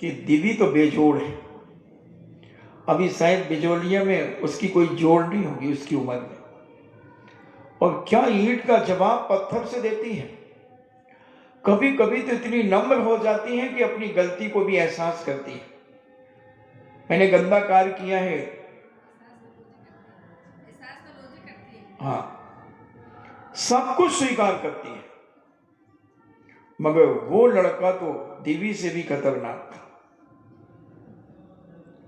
कि दिव्य तो बेजोड़ है, अभी शायद बिजोलिया में उसकी कोई जोड़ नहीं होगी उसकी उम्र में। और क्या ईंट का जवाब पत्थर से देती है। कभी कभी तो इतनी नम्र हो जाती है कि अपनी गलती को भी एहसास करती है। मैंने गंदा कार्य किया है, हाँ, सब कुछ स्वीकार करती है, मगर वो लड़का तो दिव्य से भी खतरनाक था।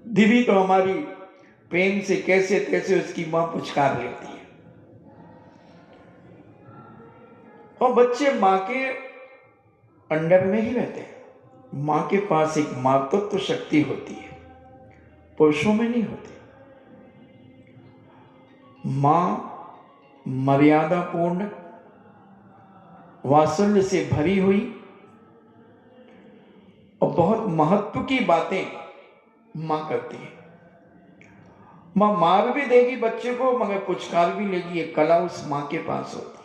दिव्य तो हमारी प्रेम से कैसे तैसे उसकी मां पुचकार लेती है। और बच्चे मां के अंडर में ही रहते हैं। मां के पास एक मातृत्व शक्ति होती है, पुरुषों में नहीं होती। मां मर्यादापूर्ण, वात्सल्य से भरी हुई और बहुत महत्व की बातें मां करती है। माँ मार भी देगी बच्चे को मगर पुचकार भी लेगी, ये कला उस माँ के पास होती है।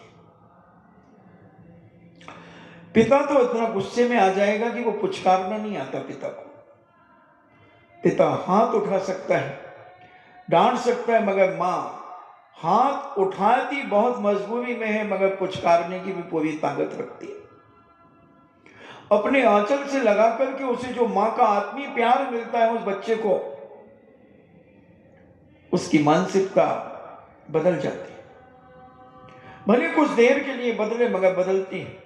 पिता तो इतना गुस्से में आ जाएगा कि वो पुचकारना नहीं आता पिता को। पिता हाथ उठा सकता है, डांट सकता है, मगर माँ हाथ उठाती बहुत मजबूरी में है मगर पुचकारने की भी पूरी ताकत रखती है। अपने आंचल से लगा करके उसे जो माँ का आत्मीय प्यार मिलता है उस बच्चे को, उसकी मानसिकता बदल जाती है। भले कुछ देर के लिए बदले मगर बदलती है।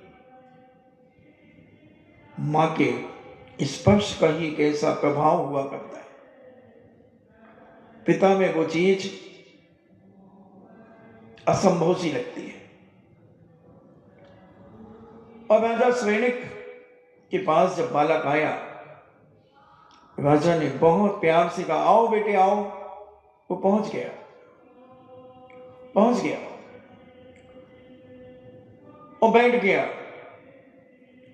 माँ के स्पर्श का ही एक ऐसा प्रभाव हुआ करता है। पिता में वो चीज असंभव सी लगती है। और राजा श्रेणिक के पास जब बालक आया, राजा ने बहुत प्यार से कहा, आओ बेटे आओ। वो पहुंच गया और बैठ गया।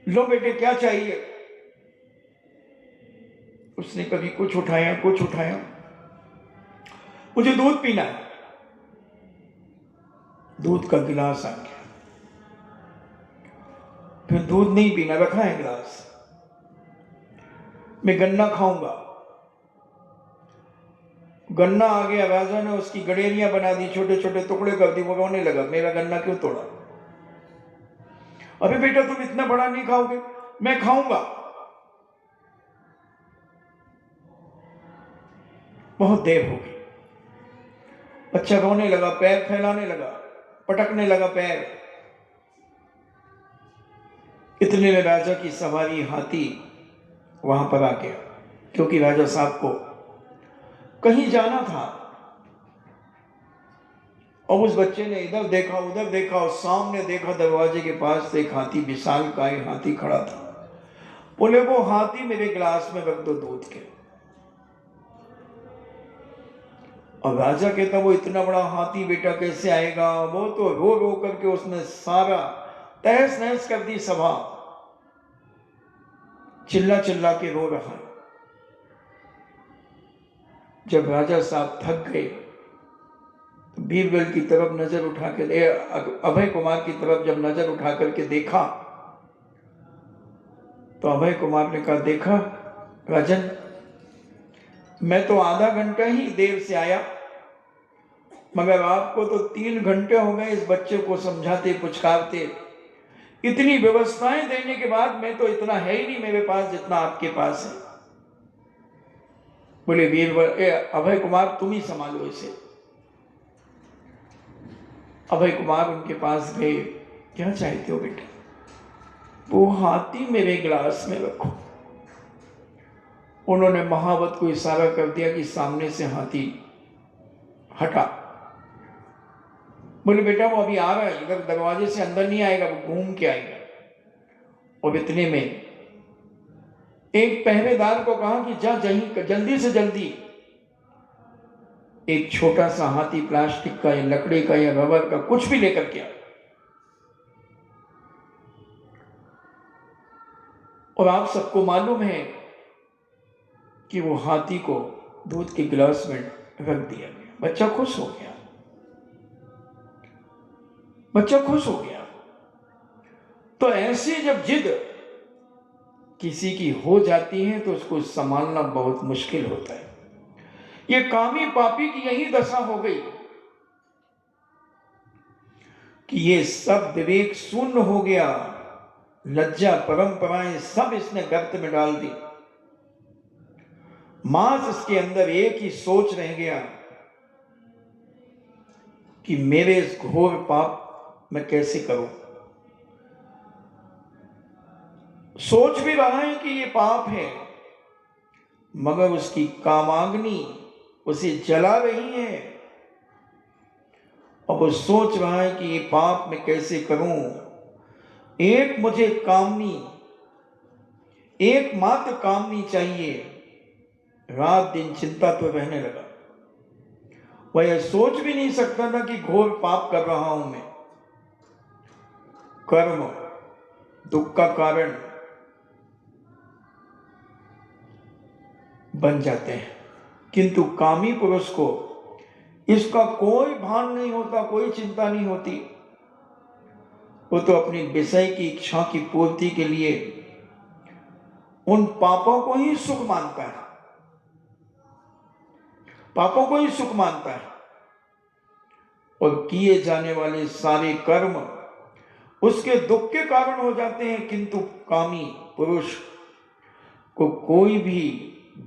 लो बेटे क्या चाहिए? उसने कभी कुछ उठाया, मुझे दूध पीना है। दूध का गिलास आ गया। फिर दूध नहीं पीना, रखा है गिलास। मैं गन्ना खाऊंगा। गन्ना आ गया। राजा ने उसकी गडेरियां बना दी, छोटे छोटे टुकड़े कर दी। वो रोने लगा, मेरा गन्ना क्यों तोड़ा? अबे बेटा तुम इतना बड़ा नहीं खाओगे, मैं खाऊंगा। बहुत देर हो गई। बच्चा रोने लगा, पैर फैलाने लगा, पटकने लगा पैर। इतने में राजा की सवारी हाथी वहां पर आ गया, क्योंकि राजा साहब को कहीं जाना था। और उस बच्चे ने इधर देखा उधर देखा और सामने देखा, दरवाजे के पास एक हाथी, विशालकाय हाथी खड़ा था। बोले वो हाथी मेरे गिलास में रख दो दूध के। और राजा कहता वो इतना बड़ा हाथी बेटा कैसे आएगा? वो तो रो रो करके उसने सारा तहस नहस कर दी सभा। चिल्ला चिल्ला के रो रहा है। जब राजा साहब थक गए तो बीरबल की तरफ नजर उठा कर, अभय कुमार की तरफ जब नजर उठा करके देखा तो अभय कुमार ने कहा, देखा राजन, मैं तो आधा घंटा ही देर से आया, मगर आपको तो 3 घंटे हो गए इस बच्चे को समझाते पुचकारते। इतनी व्यवस्थाएं देने के बाद मैं तो इतना है ही नहीं मेरे पास जितना आपके पास है। बोले बीरबल, अभय कुमार तुम ही संभालो इसे। अभय कुमार उनके पास गए। क्या चाहते हो बेटा? वो हाथी मेरे गिलास में रखो। उन्होंने महावत को इशारा कर दिया कि सामने से हाथी हटा। बोले बेटा वो अभी आ रहा है, इधर दरवाजे से अंदर नहीं आएगा, वो घूम के आएगा। और इतने में एक पहरेदार को कहा कि जा जल्दी से जल्दी एक छोटा सा हाथी, प्लास्टिक का या लकड़ी का या रबर का कुछ भी लेकर के आ। और आप सबको मालूम है कि वो हाथी को दूध के गिलास में रख दिया गया। बच्चा खुश हो गया। तो ऐसी जब जिद किसी की हो जाती है तो उसको संभालना बहुत मुश्किल होता है। ये कामी पापी की यही दशा हो गई कि ये सब विवेक शून्य हो गया। लज्जा परंपराएं सब इसने गर्त में डाल दी। मांस इसके अंदर एक ही सोच रह गया कि मेरे इस घोर पाप मैं कैसे करूं। सोच भी रहा है कि ये पाप है, मगर उसकी कामाग्नि उसे जला रही है। और वो सोच रहा है कि ये पाप मैं कैसे करूं। एक मुझे कामनी, एकमात्र कामनी चाहिए। रात दिन चिंता तो रहने लगा। वह यह सोच भी नहीं सकता था कि घोर पाप कर रहा हूं मैं। कर्म दुख का कारण बन जाते हैं, किंतु कामी पुरुष को इसका कोई भान नहीं होता, कोई चिंता नहीं होती। वो तो अपनी विषय की इच्छा की पूर्ति के लिए उन पापों को ही सुख मानता है, पापों को ही सुख मानता है। और किए जाने वाले सारे कर्म उसके दुख के कारण हो जाते हैं, किंतु कामी पुरुष को कोई भी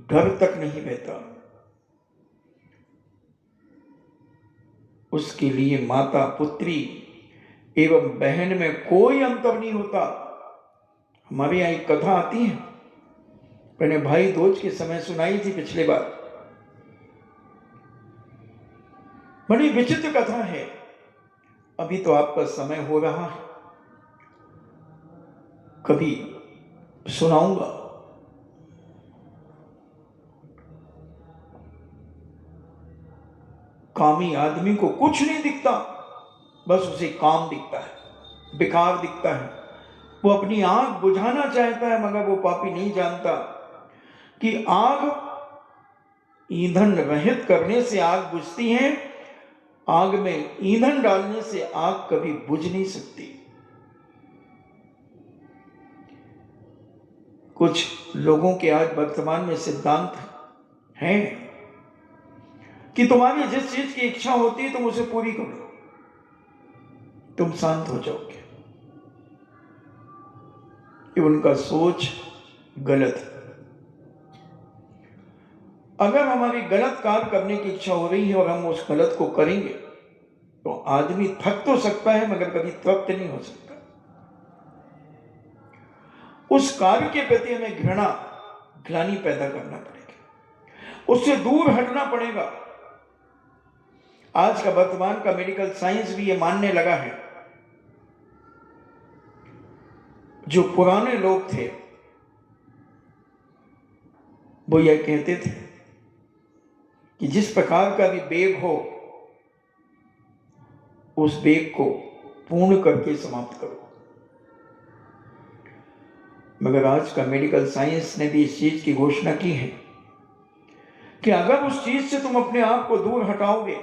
डर तक नहीं रहता। उसके लिए माता पुत्री एवं बहन में कोई अंतर नहीं होता। हमारे यहां एक कथा आती है, मैंने भाई दूज के समय सुनाई थी पिछले बार। बड़ी विचित्र कथा है। अभी तो आपका समय हो रहा है, कभी सुनाऊंगा। कामी आदमी को कुछ नहीं दिखता, बस उसे काम दिखता है, बेकार दिखता है। वो अपनी आग बुझाना चाहता है, मगर वो पापी नहीं जानता कि आग ईंधन रहित करने से आग बुझती है, आग में ईंधन डालने से आग कभी बुझ नहीं सकती। कुछ लोगों के आज वर्तमान में सिद्धांत है कि तुम्हारी जिस चीज की इच्छा होती है तुम उसे पूरी करो, तुम शांत हो जाओगे। ये उनका सोच गलत है। अगर हमारी गलत कार्य करने की इच्छा हो रही है और हम उस गलत को करेंगे तो आदमी थक तो सकता है मगर कभी तृप्त नहीं हो सकता। उस कार्य के प्रति हमें ग्लानि पैदा करना पड़ेगा, उससे दूर हटना पड़ेगा। आज का वर्तमान का मेडिकल साइंस भी ये मानने लगा है, जो पुराने लोग थे वो यह कहते थे कि जिस प्रकार का भी वेग हो उस वेग को पूर्ण करके समाप्त करो। मगर आज का मेडिकल साइंस ने भी इस चीज की घोषणा की है कि अगर उस चीज से तुम अपने आप को दूर हटाओगे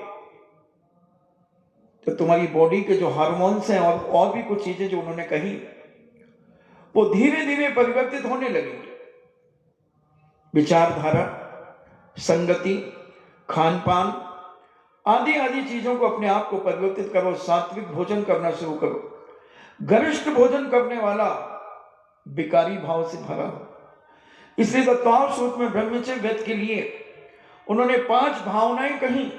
तो तुम्हारी बॉडी के जो हार्मोन्स हैं और भी कुछ चीजें जो उन्होंने कही वो धीरे धीरे परिवर्तित होने लगेंगे। विचारधारा, संगति, खान पान आदि आदि चीजों को अपने आप को परिवर्तित करो। सात्विक भोजन करना शुरू करो। गरिष्ठ भोजन करने वाला विकारी भाव से भरा हो। इसलिए तत्वाव सूत्र में ब्रह्मचर्य व्रत के लिए उन्होंने 5 भावनाएं कही।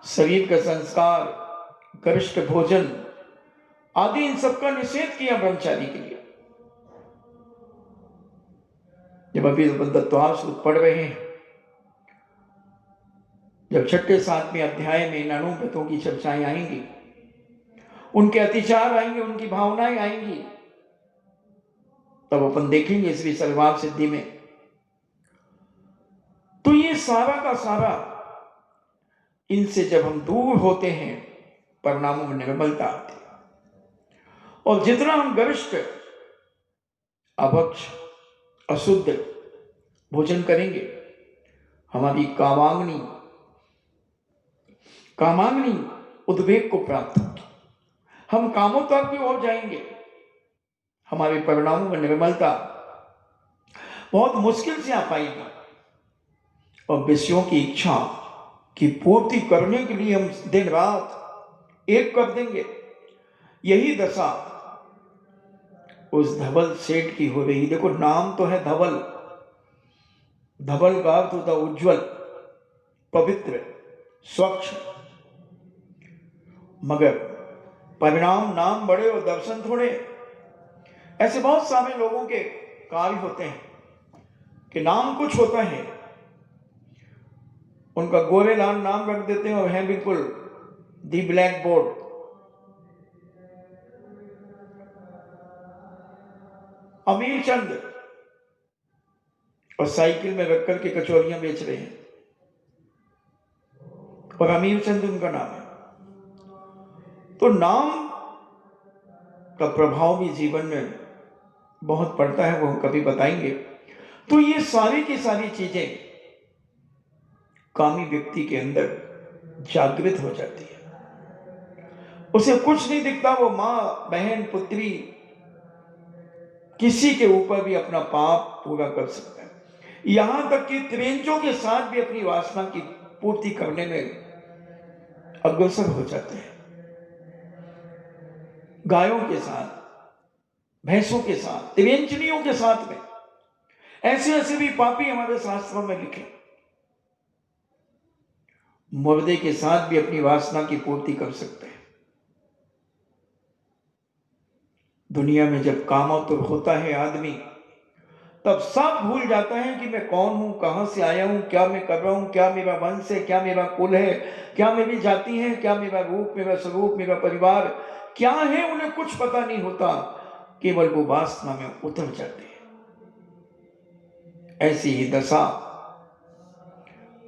शरीर का संस्कार, गरिष्ठ भोजन आदि, इन सबका निषेध किया ब्रह्मचारी के लिए। जब अभी तत्वाव सूत्र पढ़ रहे हैं, जब 6-7वें अध्याय में इन अनुव्रतों की चर्चाएं आएंगी, उनके अतिचार आएंगे, उनकी भावनाएं आएंगी, तब अपन देखेंगे इस सर्वार्थ सिद्धि में। तो ये सारा का सारा, इनसे जब हम दूर होते हैं परिणामों में निर्मलता आती है। और जितना हम गरिष्ठ, अभक्ष, अशुद्ध भोजन करेंगे, हमारी कामाग्नि उद्वेग को प्राप्त होगी, हम कामोत्तर की ओर जाएंगे। हमारे परिणामों में निर्मलता बहुत मुश्किल से आ पाएगी और विषयों की इच्छा की पूर्ति करने के लिए हम दिन रात एक कर देंगे। यही दशा उस धवल सेठ की हो रही। देखो, नाम तो है धवल, धवल का अर्थ होता उज्जवल, पवित्र, स्वच्छ, मगर परिणाम नाम बड़े और दर्शन थोड़े। ऐसे बहुत सारे लोगों के कार्य होते हैं कि नाम कुछ होता है, उनका गोरे लाल नाम रख देते हैं और है बिल्कुल दी ब्लैक बोर्ड। अमीर चंद, और साइकिल में रख करके कचौरियां बेच रहे हैं और अमीर चंद उनका नाम है। तो नाम का प्रभाव भी जीवन में बहुत पड़ता है, वो हम कभी बताएंगे। तो ये सारी की सारी चीजें कामी व्यक्ति के अंदर जागृत हो जाती है। उसे कुछ नहीं दिखता, वो मां, बहन, पुत्री, किसी के ऊपर भी अपना पाप पूरा कर सकता है। यहां तक कि त्रिंजों के साथ भी अपनी वासना की पूर्ति करने में अग्रसर हो जाते हैं। गायों के साथ, भैंसों के साथ, त्रिंजनियों के साथ में ऐसे ऐसे भी पापी हमारे शास्त्रों में लिखे। मुर्दे के साथ भी अपनी वासना की पूर्ति कर सकते हैं। दुनिया में जब कामातुर होता है आदमी, तब सब भूल जाता है कि मैं कौन हूं, कहां से आया हूं, क्या मैं कर रहा हूं, क्या मेरा वंश है, क्या मेरा कुल है, क्या मेरी जाति है, क्या मेरा रूप, मेरा स्वरूप, मेरा परिवार क्या है, उन्हें कुछ पता नहीं होता। केवल वो वासना में उतर जाते हैं। ऐसी ही दशा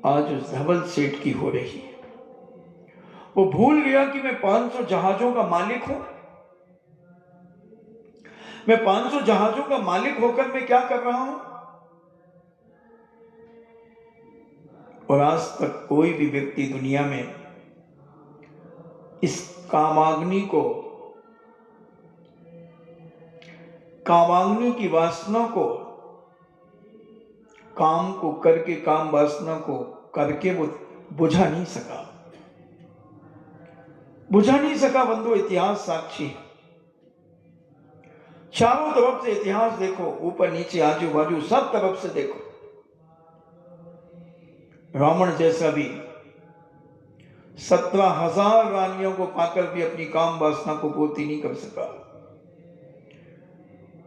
आज उस धवल सेठ की हो रही है। वो भूल गया कि मैं 500 जहाजों का मालिक हूं। मैं 500 जहाजों का मालिक होकर मैं क्या कर रहा हूं। और आज तक कोई भी व्यक्ति दुनिया में इस कामाग्नि को, कामाग्नि की वासना को, काम को करके, काम वासना को करके वो बुझा नहीं सका। बुझा नहीं सका बंधु, इतिहास साक्षी है। चारों तरफ से इतिहास देखो, ऊपर नीचे आजू बाजू सब तरफ से देखो। रावण जैसा भी 17,000 रानियों को पाकर भी अपनी काम वासना को पूर्ति नहीं कर सका।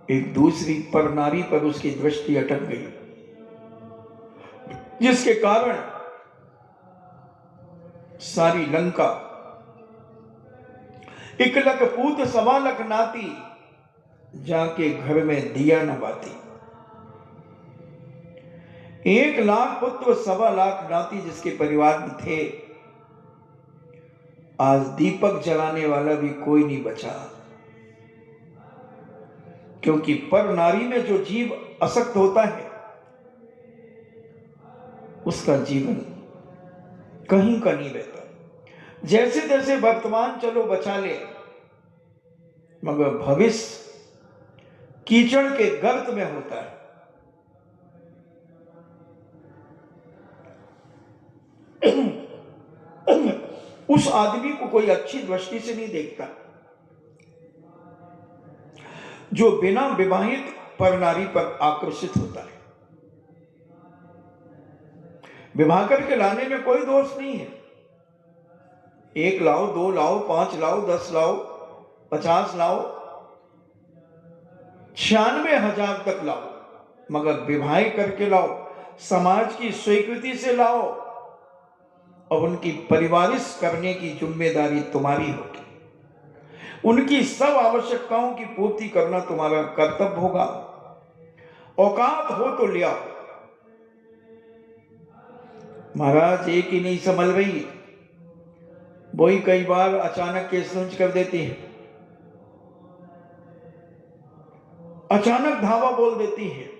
एक दूसरी पर नारी पर उसकी दृष्टि अटक गई, जिसके कारण सारी लंका 1 लख पूत 1.25 लाख नाती जाके घर में दिया न बाती। 1 लाख पुत्र 1.25 लाख नाती जिसके परिवार में थे, आज दीपक जलाने वाला भी कोई नहीं बचा। क्योंकि पर नारी में जो जीव असक्त होता है, उसका जीवन कहीं का नहीं रहता। जैसे तैसे वर्तमान चलो बचा ले, मगर भविष्य कीचड़ के गर्त में होता है। उस आदमी को कोई अच्छी दृष्टि से नहीं देखता जो बिना विवाहित पर नारी पर आकर्षित होता है। विवाह करके लाने में कोई दोष नहीं है। 1 लाओ, 2 लाओ, 5 लाओ, 10 लाओ, 50 लाओ, 96,000 तक लाओ, मगर विवाह करके लाओ, समाज की स्वीकृति से लाओ, और उनकी परिवारिश करने की जिम्मेदारी तुम्हारी होगी। उनकी सब आवश्यकताओं की पूर्ति करना तुम्हारा कर्तव्य होगा। औकात हो तो ले आओ। महाराज एक ही नहीं संभल रही, वही कई बार अचानक केस लॉन्च कर देती है, अचानक धावा बोल देती है।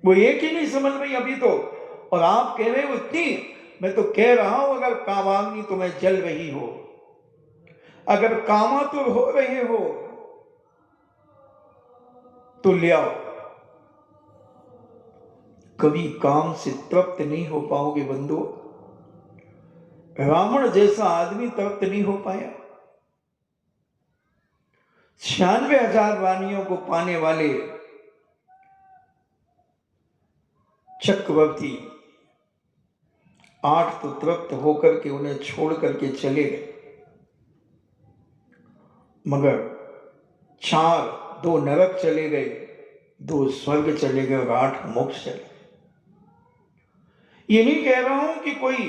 वो एक ही नहीं समझ रही अभी तो, और आप कह रहे हो इतनी। मैं तो कह रहा हूं, अगर कामाग्नि तुम्हें जल रही हो, अगर कामातुर हो रहे हो, तो ले आओ। कभी काम से तृप्त नहीं हो पाओगे बंधु। रावण जैसा आदमी तृप्त नहीं हो पाया। 96,000 रानियों को पाने वाले चक्रवर्ती 8 तो तृप्त होकर के उन्हें छोड़ करके चले गए, मगर 4, 2 नरक चले गए, 2 स्वर्ग चले गए और 8 मोक्ष चले गए। ये नहीं कह रहा हूं कि कोई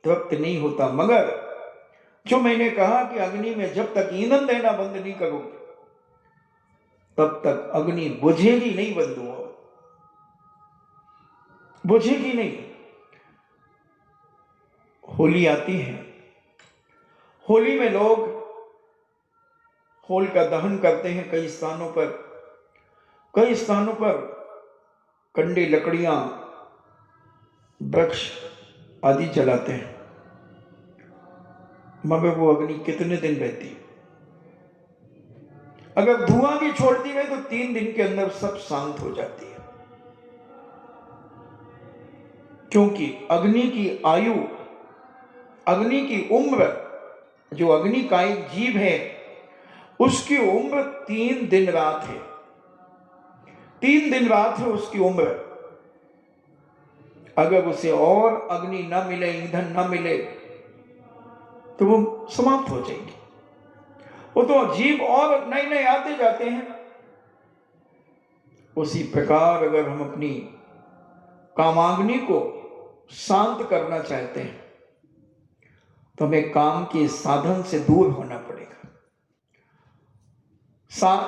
तृप्त नहीं होता, मगर जो मैंने कहा कि अग्नि में जब तक ईंधन देना बंद नहीं करोगे, तब तक अग्नि बुझेगी नहीं बंधुओं, बुझेगी नहीं। होली आती है, होली में लोग होल का दहन करते हैं। कई स्थानों पर कंडे, लकड़ियां वृक्ष आदि जलाते हैं, मगर वो अग्नि कितने दिन रहती है? अगर धुआं भी छोड़ दी गई तो 3 दिन के अंदर सब शांत हो जाती है, क्योंकि अग्नि की आयु, अग्नि की उम्र, जो अग्नि का एक जीव है उसकी उम्र 3 दिन रात है। 3 दिन रात है उसकी उम्र। अगर उसे और अग्नि न मिले, ईंधन न मिले, तो वो समाप्त हो जाएगी। वो तो जीव और नए नए आते जाते हैं। उसी प्रकार अगर हम अपनी कामाग्नि को शांत करना चाहते हैं तो हमें काम के साधन से दूर होना पड़ेगा।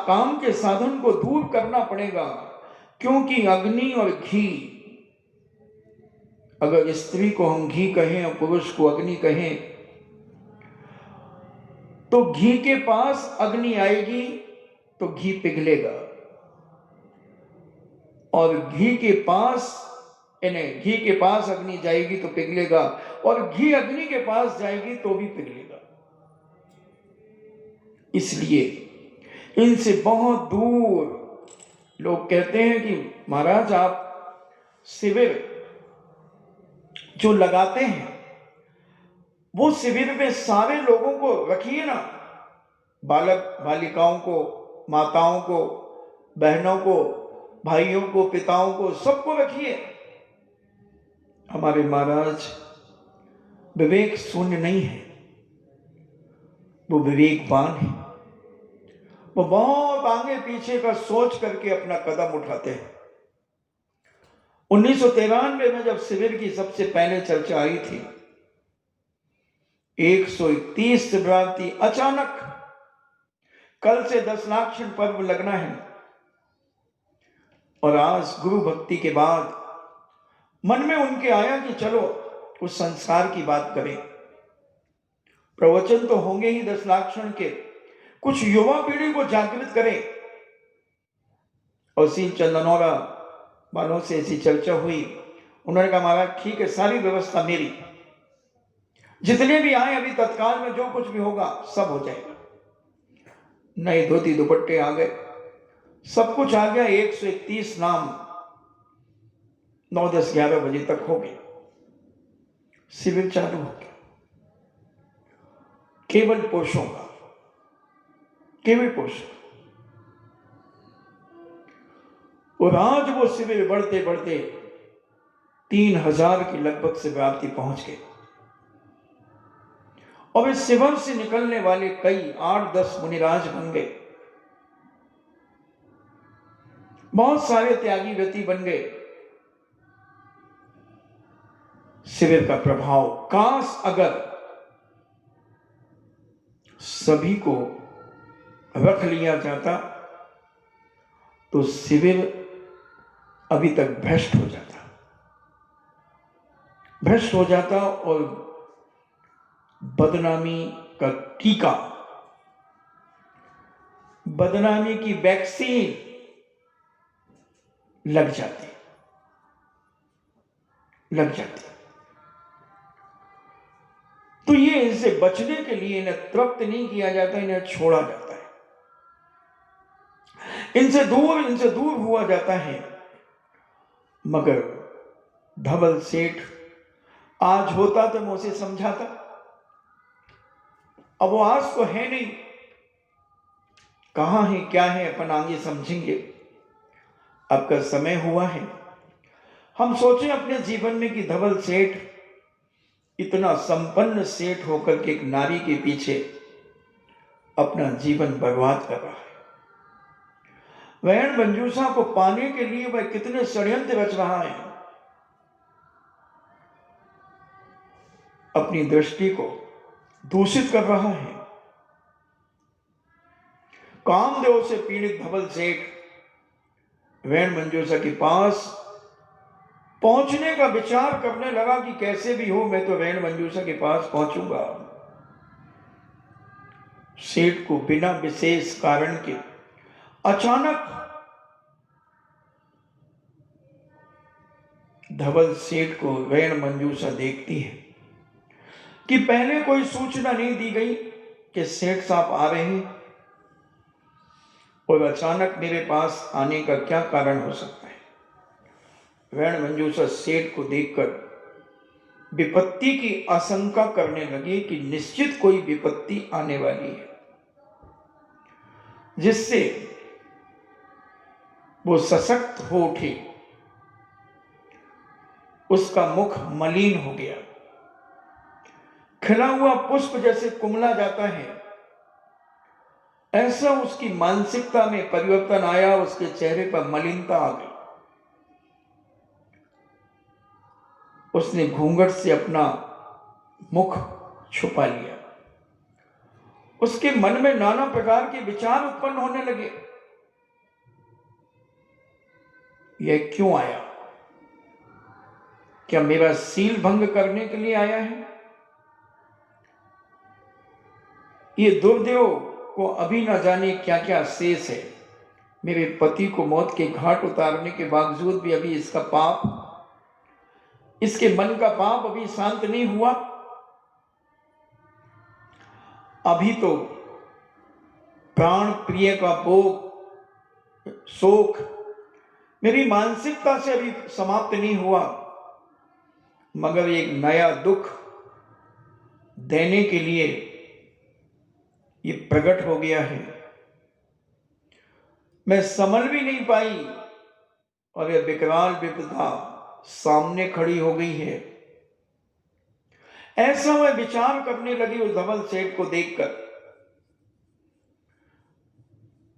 काम के साधन को दूर करना पड़ेगा, क्योंकि अग्नि और घी, अगर स्त्री को हम घी कहें और पुरुष को अग्नि कहें, तो घी के पास अग्नि आएगी तो घी पिघलेगा, और घी के पास अग्नि जाएगी तो पिघलेगा, और घी अग्नि के पास जाएगी तो भी पिघलेगा। इसलिए इनसे बहुत दूर लोग कहते हैं कि महाराज आप शिविर जो लगाते हैं वो शिविर में सारे लोगों को रखिए ना, बालक बालिकाओं को, माताओं को, बहनों को, भाइयों को, पिताओं को, सबको रखिए। हमारे महाराज विवेक शून्य नहीं है, वो विवेकवान है। वो बहुत आगे पीछे का सोच करके अपना कदम उठाते हैं। 1993 में जब शिविर की सबसे पहले चर्चा आई थी, 131 शिवरात्रि, अचानक कल से 10 लाक्षण पर्व लगना है, और आज गुरु भक्ति के बाद मन में उनके आया कि चलो उस संस्कार की बात करें। प्रवचन तो होंगे ही 10 लाक्षण के, कुछ युवा पीढ़ी को जागृत करें। और सी चंदनौरा वालों से ऐसी चर्चा हुई, उन्होंने कहा महाराज ठीक है, सारी व्यवस्था मेरी, जितने भी आए अभी तत्काल में जो कुछ भी होगा सब हो जाएगा। नए धोती दुपट्टे आ गए, सब कुछ आ गया। 131 नाम 9, 10, 11 बजे तक हो गए, शिविर चालू हो गया। केवल पुरुषों का, केवल पुरुष। और आज वो शिविर बढ़ते बढ़ते 3000 की लगभग शिवरात्रि पहुंच गए। और इस शिविर से निकलने वाले कई 8-10 मुनिराज बन गए, बहुत सारे त्यागी व्यक्ति बन गए। शिविर का प्रभाव, काश अगर सभी को रख लिया जाता तो शिविर अभी तक भ्रष्ट हो जाता और बदनामी का टीका, बदनामी की वैक्सीन लग जाती। तो ये इनसे बचने के लिए इन्हें तृप्त नहीं किया जाता, इन्हें छोड़ा जाता है, इनसे दूर हुआ जाता है। मगर धवल सेठ आज होता तो मैं उसे समझाता, अब वो आज तो है नहीं, कहां है क्या है अपन आगे समझेंगे। अब का समय हुआ है, हम सोचें अपने जीवन में कि धवल सेठ इतना संपन्न सेठ होकर के एक नारी के पीछे अपना जीवन बर्बाद कर रहा है। वैण मंजूषा को पाने के लिए वह कितने षड्यंत्र रच रहा है, अपनी दृष्टि को दूषित कर रहा है। कामदेव से पीड़ित धवल सेठ वैण मंजूषा के पास पहुंचने का विचार करने लगा कि कैसे भी हो मैं तो वैण मंजूषा के पास पहुंचूंगा। सेठ को बिना विशेष कारण के अचानक धवल सेठ को वैण मंजूषा देखती है कि पहले कोई सूचना नहीं दी गई कि सेठ साहब आ रहे हैं और अचानक मेरे पास आने का क्या कारण हो सकता है। वैण मंजूषा सेठ को देखकर विपत्ति की आशंका करने लगी कि निश्चित कोई विपत्ति आने वाली है, जिससे वो सशक्त हो उठी। उसका मुख मलिन हो गया, खिला हुआ पुष्प जैसे कुमला जाता है, ऐसा उसकी मानसिकता में परिवर्तन आया। उसके चेहरे पर मलिनता आ गई। उसने घूंघट से अपना मुख छुपा लिया। उसके मन में नाना प्रकार के विचार उत्पन्न होने लगे। यह क्यों आया? क्या मेरा सील भंग करने के लिए आया है? ये दुर्देव को अभी न जाने क्या क्या शेष है। मेरे पति को मौत के घाट उतारने के बावजूद भी अभी इसका पाप, इसके मन का पाप अभी शांत नहीं हुआ। अभी तो प्राण प्रिय का भोग, शोक मेरी मानसिकता से अभी समाप्त नहीं हुआ, मगर एक नया दुख देने के लिए ये प्रकट हो गया है। मैं संभल भी नहीं पाई और यह विकराल विपदा सामने खड़ी हो गई है। ऐसा मैं विचार करने लगी उस धवल सेठ को देखकर।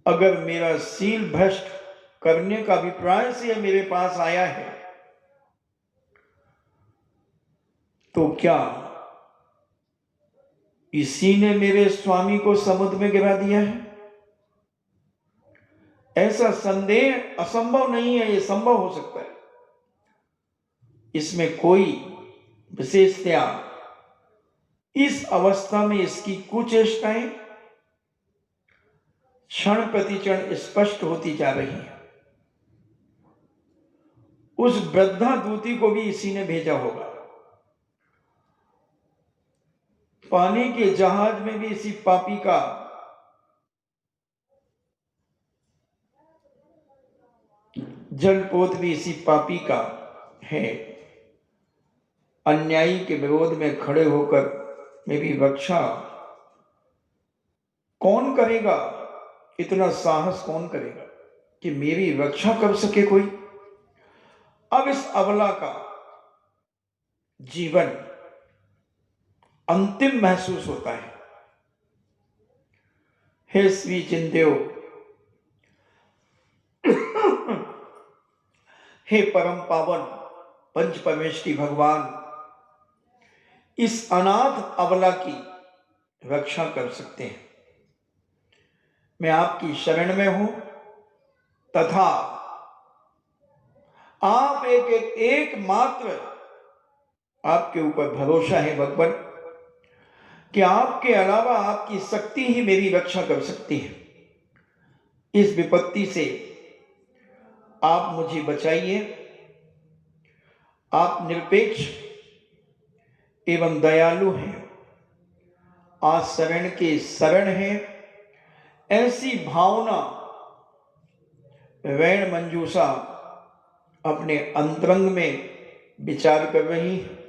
अगर मेरा सील भ्रष्ट करने का अभिप्राय से यह मेरे पास आया है, तो क्या इसी ने मेरे स्वामी को समुद्र में गिरा दिया है? ऐसा संदेह असंभव नहीं है, यह संभव हो सकता है। इसमें कोई विशेषता, इस अवस्था में इसकी कुचेष्टाएं क्षण प्रतिक्षण स्पष्ट होती जा रही है। उस वृद्धा दूती को भी इसी ने भेजा होगा। पानी के जहाज में भी इसी पापी का जलपोत भी इसी पापी का है। अन्यायी के विरोध में खड़े होकर मेरी रक्षा कौन करेगा? इतना साहस कौन करेगा कि मेरी रक्षा कर सके कोई? अब इस अबला का जीवन अंतिम महसूस होता है। हे श्री चिंदेव, हे परम पावन पंच परमेष्टि भगवान, इस अनाथ अबला की रक्षा कर सकते हैं। मैं आपकी शरण में हूं तथा आप एकमात्र आपके ऊपर भरोसा है भगवान कि आपके अलावा आपकी शक्ति ही मेरी रक्षा कर सकती है। इस विपत्ति से आप मुझे बचाइए। आप निरपेक्ष एवं दयालु हैं, आज शरण के शरण हैं। ऐसी भावना वैण मंजूषा अपने अंतरंग में विचार कर रही है।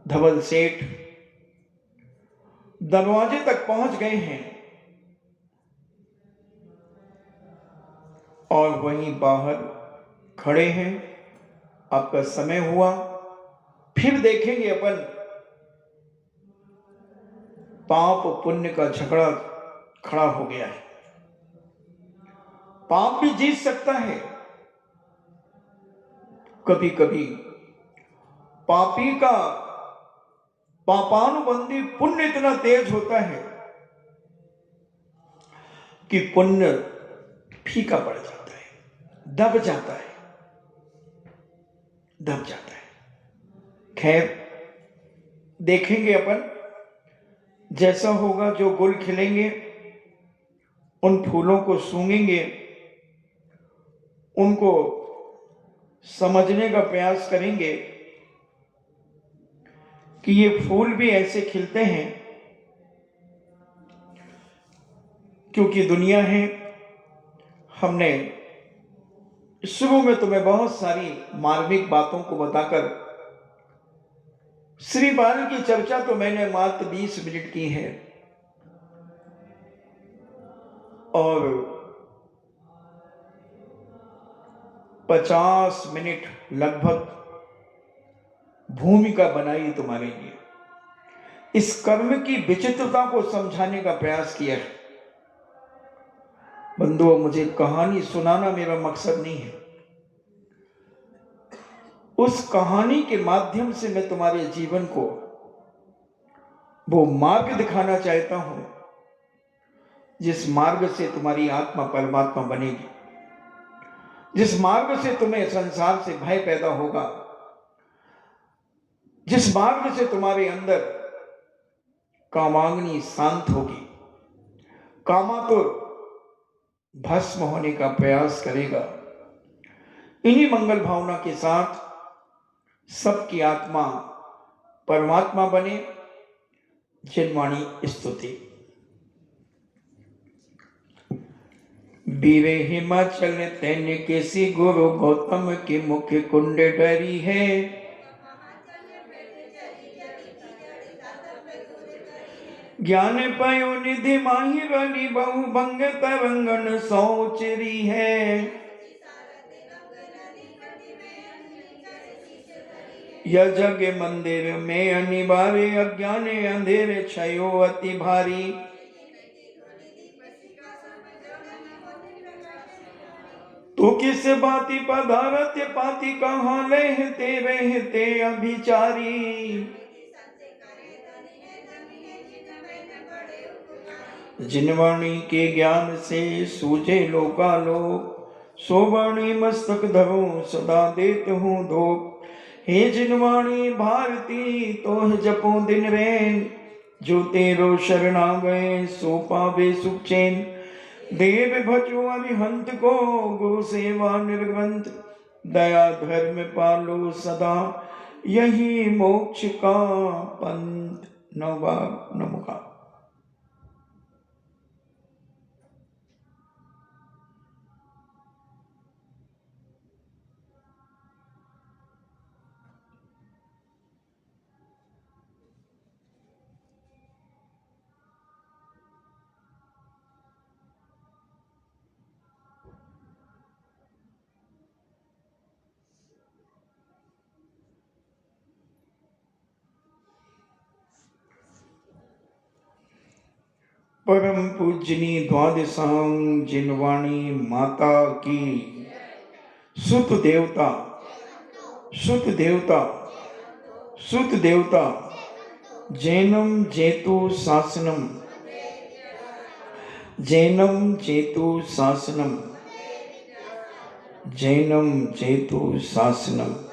धवल सेठ दरवाजे तक पहुंच गए हैं और वहीं बाहर खड़े हैं। आपका समय हुआ, फिर देखेंगे अपन। पाप पुण्य का झगड़ा खड़ा हो गया है। पाप भी जीत सकता है। कभी कभी पापी का पापानुबंधी पुण्य इतना तेज होता है कि पुण्य फीका पड़ जाता है, दब जाता है। खैर, देखेंगे अपन जैसा होगा। जो गुल खिलेंगे उन फूलों को सूंघेंगे, उनको समझने का प्रयास करेंगे कि ये फूल भी ऐसे खिलते हैं क्योंकि दुनिया है। हमने शुरू में तुम्हें बहुत सारी मार्मिक बातों को बताकर श्री बाल की चर्चा तो मैंने मात्र 20 मिनट की है और 50 मिनट लगभग भूमिका बनाई तुम्हारे लिए। इस कर्म की विचित्रता को समझाने का प्रयास किया है। बंधुओं, मुझे कहानी सुनाना मेरा मकसद नहीं है। उस कहानी के माध्यम से मैं तुम्हारे जीवन को वो मार्ग दिखाना चाहता हूं जिस मार्ग से तुम्हारी आत्मा परमात्मा बनेगी, जिस मार्ग से तुम्हें संसार से भय पैदा होगा, जिस मार्ग से तुम्हारे अंदर कामाग्नि शांत होगी, कामातुर भस्म होने का प्रयास करेगा। इन्हीं मंगल भावना के साथ सबकी आत्मा परमात्मा बने। जिनवाणी स्तुति। बीरे हिमाचल तैने केसी गुरु गौतम के मुख्य कुंड डरी है। ज्ञान पयो निधि माही रली बहु भंग तरंगन सोचरी है। यह जग मंदिर में अनिवार्य अज्ञान अंधेरे छयो अति भारी। तू किस भांति पधारत पाति कहाँ रहते अभिचारी। जिनवाणी के ज्ञान से सूझे लोकालोक, सो वाणी मस्तक धरो सदा देत हूँ धोख। हे जिनवाणी भारती तोह जपो दिन रैन, जो तेरो शरणा गए सो पावे सुख चैन। देव भजो अरिहंत को गुरु सेवा निर्ग्रंथ, दया धर्म पालो सदा यही मोक्ष का पंथ। नमुखा। परम पूजनी द्वादशांग जिनवाणी माता की सुत देवता सुत देवता सुत देवता जैनम जेतु शासनम जैनम जेतु शासनम जैनम जेतु शासनम।